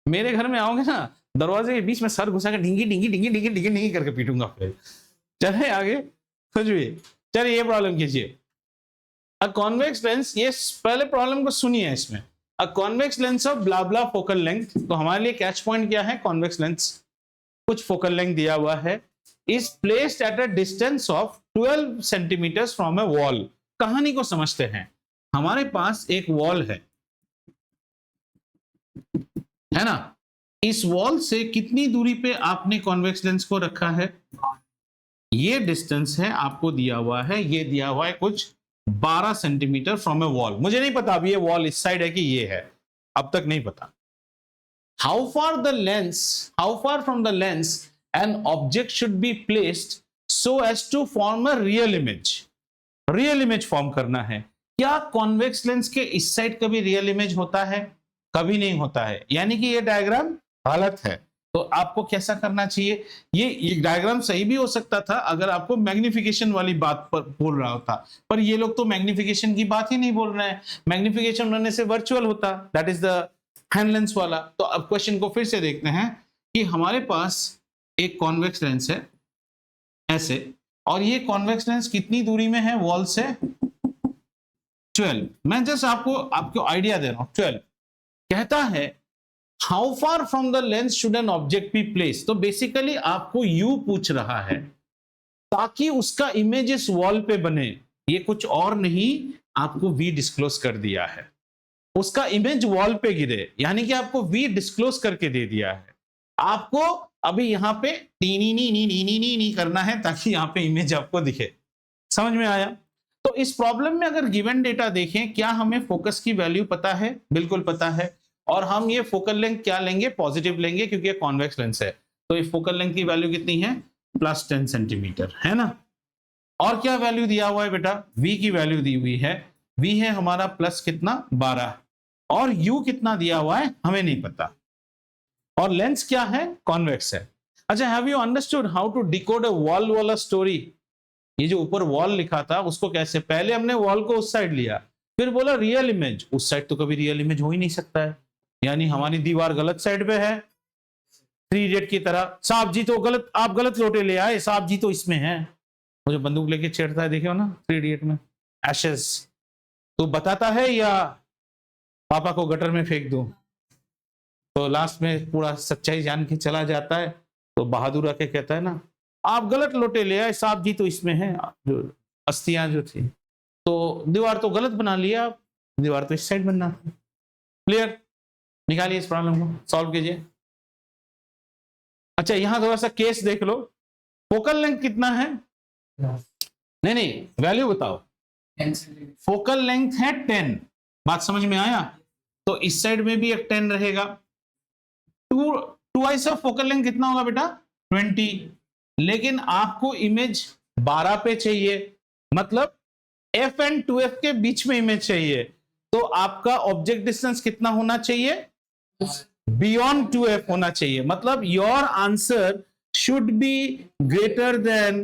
मेरे घर में आओगे ना, दरवाजे के बीच में सर घुसा के ढिंगी ढिंगी ढिंगी ढिंगी ढिंगी ढिंगी करके पीटूंगा। फिर चले आगे, कुछ भी। चलिए ये प्रॉब्लम कीजिए, अ कॉन्वेक्स लेंस। ये पहले प्रॉब्लम को सुनिए, इसमें a convex lens of blah blah focal length. तो हमारे लिए कैच पॉइंट क्या है? कॉन्वेक्स लेंस, कुछ फोकल लेंथ दिया हुआ है, is placed at a distance of 12 centimetres from a wall. कहानी को समझते हैं। हमारे पास एक वॉल है ना? इस वॉल से कितनी दूरी पे आपने कॉन्वेक्स लेंस को रखा है? ये डिस्टेंस है, आपको दिया हुआ है, ये दिया हुआ है कुछ 12 सेंटीमीटर फ्रॉम ए वॉल। मुझे नहीं पता अभी ये वॉल इस साइड है कि ये है, अब तक नहीं पता। How far from the lens an object should be placed so as to form a real image. Real image form करना है। क्या कॉन्वेक्स लेंस के इस साइड कभी रियल इमेज होता है? कभी नहीं होता है, यानी कि ये डायग्राम गलत है। तो आपको कैसा करना चाहिए? ये डायग्राम सही भी हो सकता था अगर आपको मैग्निफिकेशन वाली बात पर बोल रहा होता, पर ये लोग तो मैग्निफिकेशन की बात ही नहीं बोल रहे हैं। मैग्निफिकेशन होने से वर्चुअल होता, that is the hand lens वाला। तो अब क्वेश्चन को फिर से देखते हैं कि हमारे पास एक कॉन्वेक्स लेंस है ऐसे, और ये कॉन्वेक्स लेंस कितनी दूरी में है वॉल से? 12। मैं जस्ट आपको आइडिया दे रहा हूं। 12 कहता है how far from the lens should an object be place. तो बेसिकली आपको यू पूछ रहा है ताकि उसका इमेज इस वॉल पे बने, ये कुछ और नहीं, आपको वी डिस्क्लोज कर दिया है, उसका इमेज वॉल पे गिरे, यानी कि आपको वी डिस्क्लोज करके दे दिया है। आपको अभी यहां पे नी नी नी नी नी नी नी करना है ताकि यहां पे इमेज आपको दिखे। समझ में आया? तो इस प्रॉब्लम में अगर गिवन डेटा देखें, क्या हमें फोकस की वैल्यू पता है? बिल्कुल पता है। और हम ये फोकल लेंथ क्या लेंगे? पॉजिटिव लेंगे, क्योंकि ये कॉन्वेक्स लेंस है। तो ये फोकल लेंथ की वैल्यू कितनी है? +10 सेंटीमीटर, है ना। और क्या वैल्यू दिया हुआ है बेटा? v की वैल्यू दी हुई है, v है हमारा प्लस कितना? 12, और u कितना दिया हुआ है हमें नहीं पता, और लेंस क्या है? कॉन्वेक्स है। अच्छा, have you understood how to decode a wall वाला स्टोरी? ये जो ऊपर वॉल लिखा था उसको कैसे, पहले हमने वॉल को उस साइड लिया, फिर बोला रियल इमेज, उस साइड तो कभी रियल इमेज हो ही नहीं सकता है, यानी हमारी दीवार गलत साइड पे है, 3 इडियट की तरह। साहब जी तो गलत, आप गलत लोटे ले आए, साहब जी तो इसमें है। वो जो बंदूक लेके छेड़ता है, देखे हो ना 3 इडियट में, एशेस, तो बताता है या पापा को गटर में फेंक दूं? तो लास्ट में पूरा सच्चाई जान के चला जाता है, तो बहादुर आके कहता है ना, आप गलत लोटे ले आए, साहब जी तो इसमें है, जो अस्थियां जो थी, तो दीवार तो गलत बना लिया आप, दीवार तो इस साइड बनना था। क्लियर? निकालिए इस प्रॉब्लम को, सॉल्व कीजिए। अच्छा, यहां थोड़ा सा केस देख लो, फोकल लेंथ कितना है? नहीं नहीं, वैल्यू बताओ। 10 सेंटीमीटर। फोकल लेंथ है 10, बात समझ में आया? तो इस साइड में भी एक 10 रहेगा, ट्वाइस ऑफ फोकल लेंथ कितना होगा बेटा? 20। लेकिन आपको इमेज 12 पे चाहिए, मतलब f एंड 2f के बीच में इमेज चाहिए, तो आपका ऑब्जेक्ट डिस्टेंस कितना होना चाहिए? बियॉन्ड 2f होना चाहिए, मतलब your answer should be greater than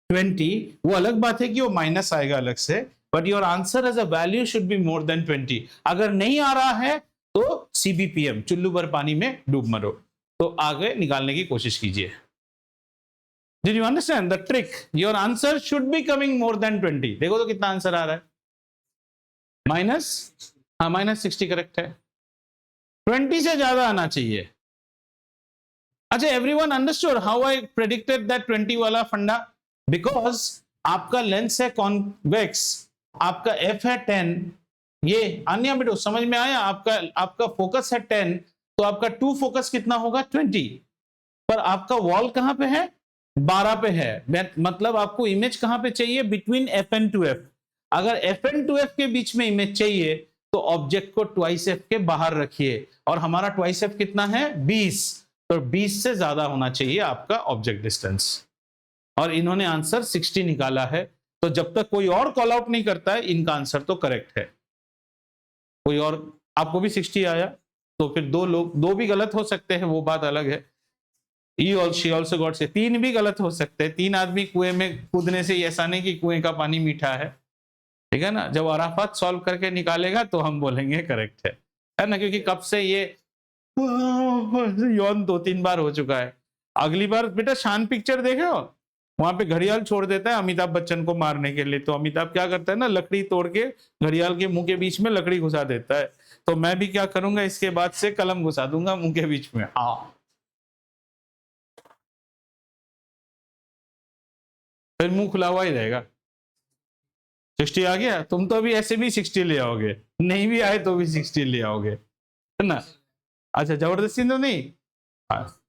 20। वो अलग बात है कि वो माइनस आएगा अलग से, but your answer as a value should be more than 20। अगर नहीं आ रहा है तो CBPM, चुल्लू भर पानी में डूब मरो, तो आगे निकालने की कोशिश कीजिए। Did you understand the trick? Your answer should be coming more than 20. देखो तो कितना आंसर आ रहा है? माइनस, हाँ -60 करेक्ट है, 20 से ज्यादा आना चाहिए। अच्छा, everyone understood how I predicted that 20 वाला फंडा? बिकॉज आपका लेंस है कॉन्वेक्स, आपका f है 10, ये अन्य बेटो समझ में आया? आपका फोकस है 10, तो आपका 2 फोकस कितना होगा? 20, पर आपका वॉल कहां पे है? 12 पे है, मतलब आपको इमेज कहां पे चाहिए? Between f and 2f। अगर f एंड 2f के बीच में इमेज चाहिए तो ऑब्जेक्ट को ट्वाइस f के बाहर रखिए, और हमारा ट्वाइस f कितना है? 20, तो 20 से ज्यादा होना चाहिए आपका ऑब्जेक्ट डिस्टेंस, और इन्होंने आंसर 60 निकाला है। तो जब तक कोई और कॉल आउट नहीं करता है, इनका आंसर तो करेक्ट है। कोई और, आपको भी 60 आया, तो फिर दो भी गलत हो सकते हैं, वो बात अलग है। She also got से 3 भी गलत हो सकते हैं, 3 आदमी कुएं में कूदने से ऐसा नहीं कि कुएं का पानी मीठा है, ठीक है ना। जब अराफात सॉल्व करके निकालेगा तो हम बोलेंगे करेक्ट है ना, क्योंकि कब से ये यौन 2-3 बार हो चुका है। अगली बार बेटा शान पिक्चर देखे हो, वहां पे घड़ियाल छोड़ देता है अमिताभ बच्चन को मारने के लिए, तो अमिताभ क्या करता है ना, लकड़ी तोड़ के घड़ियाल के मुंह के बीच में लकड़ी घुसा देता है। तो मैं भी क्या करूंगा, इसके बाद से कलम घुसा दूंगा मुंह के बीच में। हाँ, फिर मुंह खुला हुआ ही रहेगा। 60 आ गया? तुम तो अभी ऐसे भी 60 ले आओगे, नहीं भी आए तो भी 60 ले आओगे, है ना। अच्छा, जबरदस्ती तो नहीं। हाँ।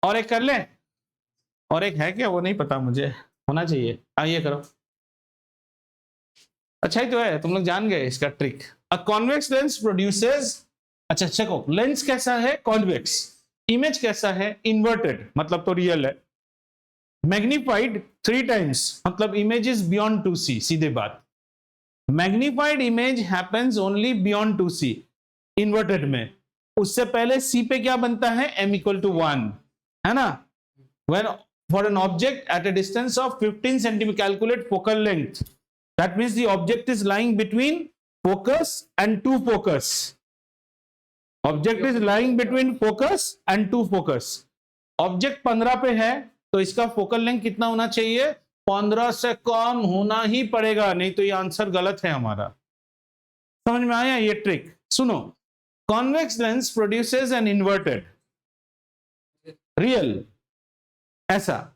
और एक कर ले, और एक है क्या वो नहीं पता मुझे, होना चाहिए। आइए करो, अच्छा ही तो है, तुम लोग जान गए इसका ट्रिक। अ कॉन्वेक्स लेंस प्रोड्यूसेस, अच्छा चेको, लेंस कैसा है? कॉन्वेक्स। इमेज कैसा है? इन्वर्टेड, मतलब तो रियल है। मैग्निफाइड 3 टाइम्स, मतलब इमेज इज बियॉन्ड 2C, सीधे बात। Magnified image happens only beyond 2C, inverted में। उससे पहले C पे क्या बनता है? m = 1, है ना। When for an object at a distance of 15 cm, calculate focal length. That means the object is lying between focus and 2 focus. Object is lying between focus and 2 focus. Object 15 पे है, तो इसका फोकल लेंथ कितना होना चाहिए? 15 से कम होना ही पड़ेगा, नहीं तो ये आंसर गलत है हमारा। समझ में आया ये ट्रिक? सुनो, convex lens produces an inverted real, ऐसा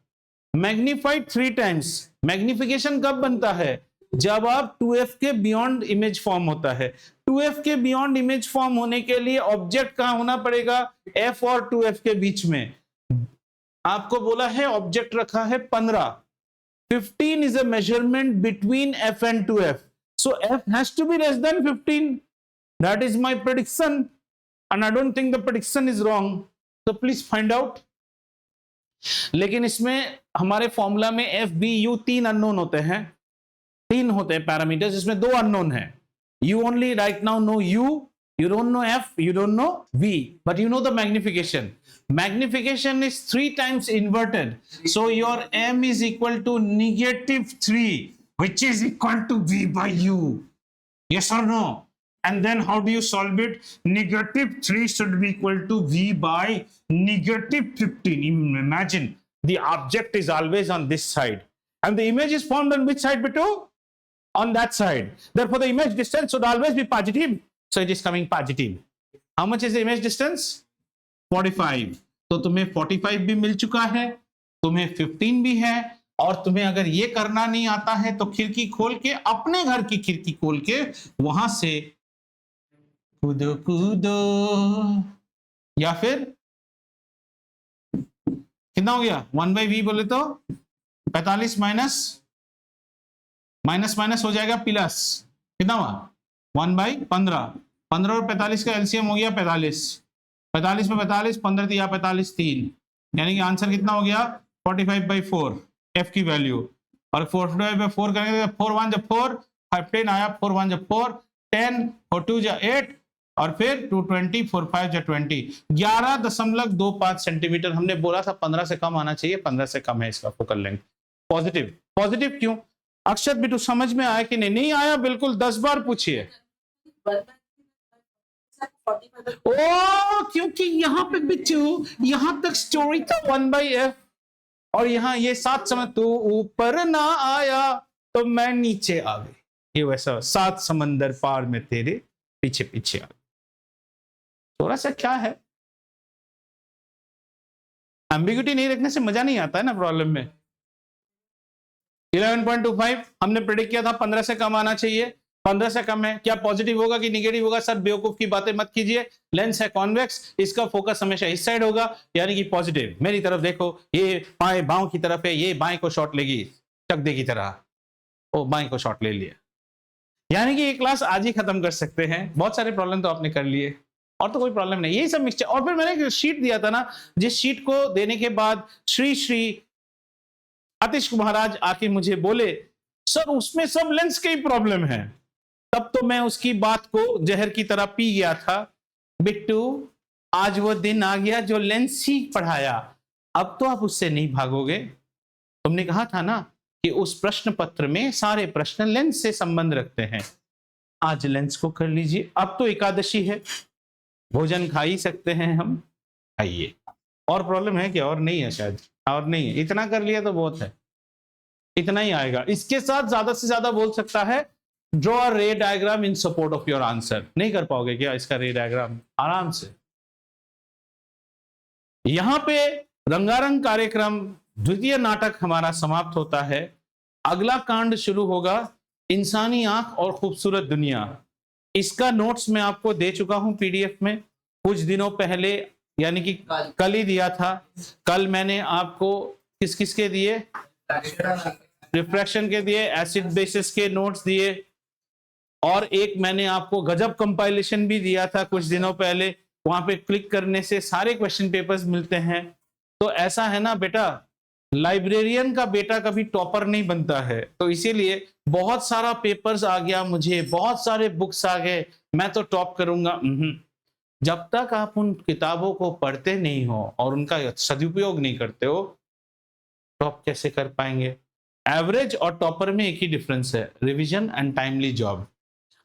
मैग्निफाइड 3 टाइम्स। मैग्निफिकेशन कब बनता है? जब आप 2f के बियॉन्ड इमेज फॉर्म होता है। 2f के बियॉन्ड इमेज फॉर्म होने के लिए ऑब्जेक्ट कहां होना पड़ेगा? f और 2f के बीच में। आपको बोला है ऑब्जेक्ट रखा है 15। 15 is a measurement between f and 2f, so f has to be less than 15. That is my prediction, and I don't think the prediction is wrong, so please find out. लेकिन इसमें हमारे फॉर्मूला में एफ बी यू 3 अननोन होते हैं, 3 होते हैं पैरामीटर्स, जिसमें 2 अननोन है। You only write now no you don't know f, you don't know v, but you know the magnification. Magnification is 3 times inverted, so your m is equal to -3, which is equal to v by u. Yes or no? And then how do you solve it? -3 should be equal to v by -15. Imagine the object is always on this side, and the image is formed on which side, Bitu? On that side. Therefore, the image distance should always be positive. So it is coming positive. How much is the image distance? 45. तो तुम्हें 45 भी मिल चुका है, तुम्हें 15 भी है, और तुम्हें अगर ये करना नहीं आता है तो खिड़की खोल के, अपने घर की खिड़की खोल के वहां से कूदो कूदो, या फिर कितना हो गया? 1/v बोले तो 45 माइनस हो जाएगा प्लस, कितना हुआ? 1/15। 15 और 45 का एलसीएम हो गया 45। 45 में 45, 15 दिया 45, 3, यानी कि आंसर कितना हो गया? 45/4 एफ की वैल्यू। और 45/4 करेंगे, 4 1 जब 4, 5 10 आया, 4 1 जब 4, 10 और 2 जा 8, और फिर 220, 4 5 जा 20, 11.25 सेंटीमीटर। हमने बोला था 15 से कम आना चाहिए, 15 से कम है इसका फोकल लेंथ। पॉजिटिव। पॉजिटिव क्यों? अक्षत बिटू समझ में आया कि नहीं? नहीं आया बिल्कुल 10 बार पूछिए। ओ, क्योंकि यहाँ पे बिट्टू, यहाँ तक स्टोरी था 1/f, और यहाँ ये 7 समय तो ऊपर ना आया तो मैं नीचे आ गई। ये वैसा 7 समंदर पार में तेरे पीछे पीछे आ गई। थोड़ा सा क्या है, एम्बिग्यूटी नहीं रखने से मजा नहीं आता है ना प्रॉब्लम में। 11.25 हमने प्रेडिक्ट किया था 15 से कम आना चाहिए, 15 से कम है। क्या पॉजिटिव होगा कि निगेटिव होगा? सर बेवकूफ की बातें मत कीजिए। लेंस है कॉन्वेक्स, इसका फोकस हमेशा इस साइड होगा, यानी कि पॉजिटिव। मेरी तरफ देखो, ये बाएं बाएं की तरफ है, ये बाएं को शॉट लेगी चकदे की तरह। ओ, बाएं को शॉट ले लिया, यानी कि ये क्लास आज ही खत्म कर सकते हैं। बहुत सारे प्रॉब्लम तो आपने कर लिए, और तो कोई प्रॉब्लम नहीं। यही सब मिक्सचर। और फिर मैंने एक शीट दिया था ना, जिस शीट को देने के बाद श्री आतिश महाराज आके मुझे बोले, सर उसमें सब लेंस के ही प्रॉब्लम है। तब तो मैं उसकी बात को जहर की तरह पी गया था। बिट्टू, आज वो दिन आ गया जो लेंस ही पढ़ाया, अब तो आप उससे नहीं भागोगे। तुमने कहा था ना कि उस प्रश्न पत्र में सारे प्रश्न लेंस से संबंध रखते हैं। आज लेंस को कर लीजिए। अब तो एकादशी है, भोजन खा ही सकते हैं हम, खाइए। और प्रॉब्लम है क्या? और नहीं है शायद, और नहीं है। इतना कर लिया तो बहुत है, इतना ही आएगा। इसके साथ ज्यादा से ज्यादा बोल सकता है ड्रॉ अ रे diagram in support of your answer. नहीं कर पाओगे क्या इसका रे डायग्राम? आराम से। यहां पे रंगारंग कार्यक्रम द्वितीय नाटक हमारा समाप्त होता है। अगला कांड शुरू होगा, इंसानी आंख और खूबसूरत दुनिया। इसका नोट्स मैं आपको दे चुका हूं पीडीएफ में कुछ दिनों पहले, यानी कि कल ही दिया था। कल मैंने आपको किस किस के दिए? रिफ्रैक्शन के दिए, एसिड बेसिस के नोट्स दिए, और एक मैंने आपको गजब कंपाइलेशन भी दिया था कुछ दिनों पहले। वहां पे क्लिक करने से सारे क्वेश्चन पेपर्स मिलते हैं। तो ऐसा है ना बेटा, लाइब्रेरियन का बेटा कभी टॉपर नहीं बनता है। तो इसीलिए बहुत सारा पेपर्स आ गया मुझे, बहुत सारे बुक्स आ गए, मैं तो टॉप करूंगा। जब तक आप उन किताबों को पढ़ते नहीं हो और उनका सदुपयोग नहीं करते हो, टॉप कैसे कर पाएंगे? एवरेज और टॉपर में एक ही डिफरेंस है, रिवीजन एंड टाइमली जॉब।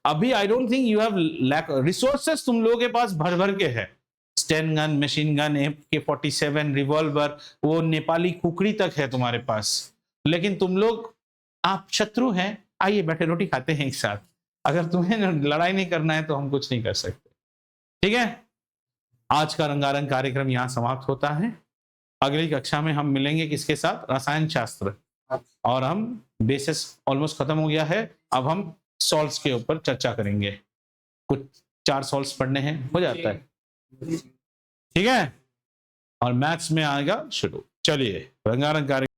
अभी I don't think you have lack resources, तुम लोगों के पास भर भर के है। Sten gun, machine gun, AK-47, revolver, वो नेपाली कुकड़ी तक है तुम्हारे पास। लेकिन तुम लोग, आप शत्रु हैं। आइए बैठे रोटी खाते हैं एक साथ। अगर तुम्हें लड़ाई नहीं करना है तो हम कुछ नहीं कर सकते। ठीक है, आज का रंगारंग कार्यक्रम यहाँ समाप्त होता है। अगली कक्षा में हम मिलेंगे किसके साथ, रसायन शास्त्र, और हम बेसिस ऑलमोस्ट खत्म हो गया है, अब हम सॉल्ट्स के ऊपर चर्चा करेंगे। कुछ 4 सॉल्ट्स पढ़ने हैं, हो जाता है, ठीक है, और मैथ्स में आएगा शुरू। चलिए, रंगारंग कार्यक्रम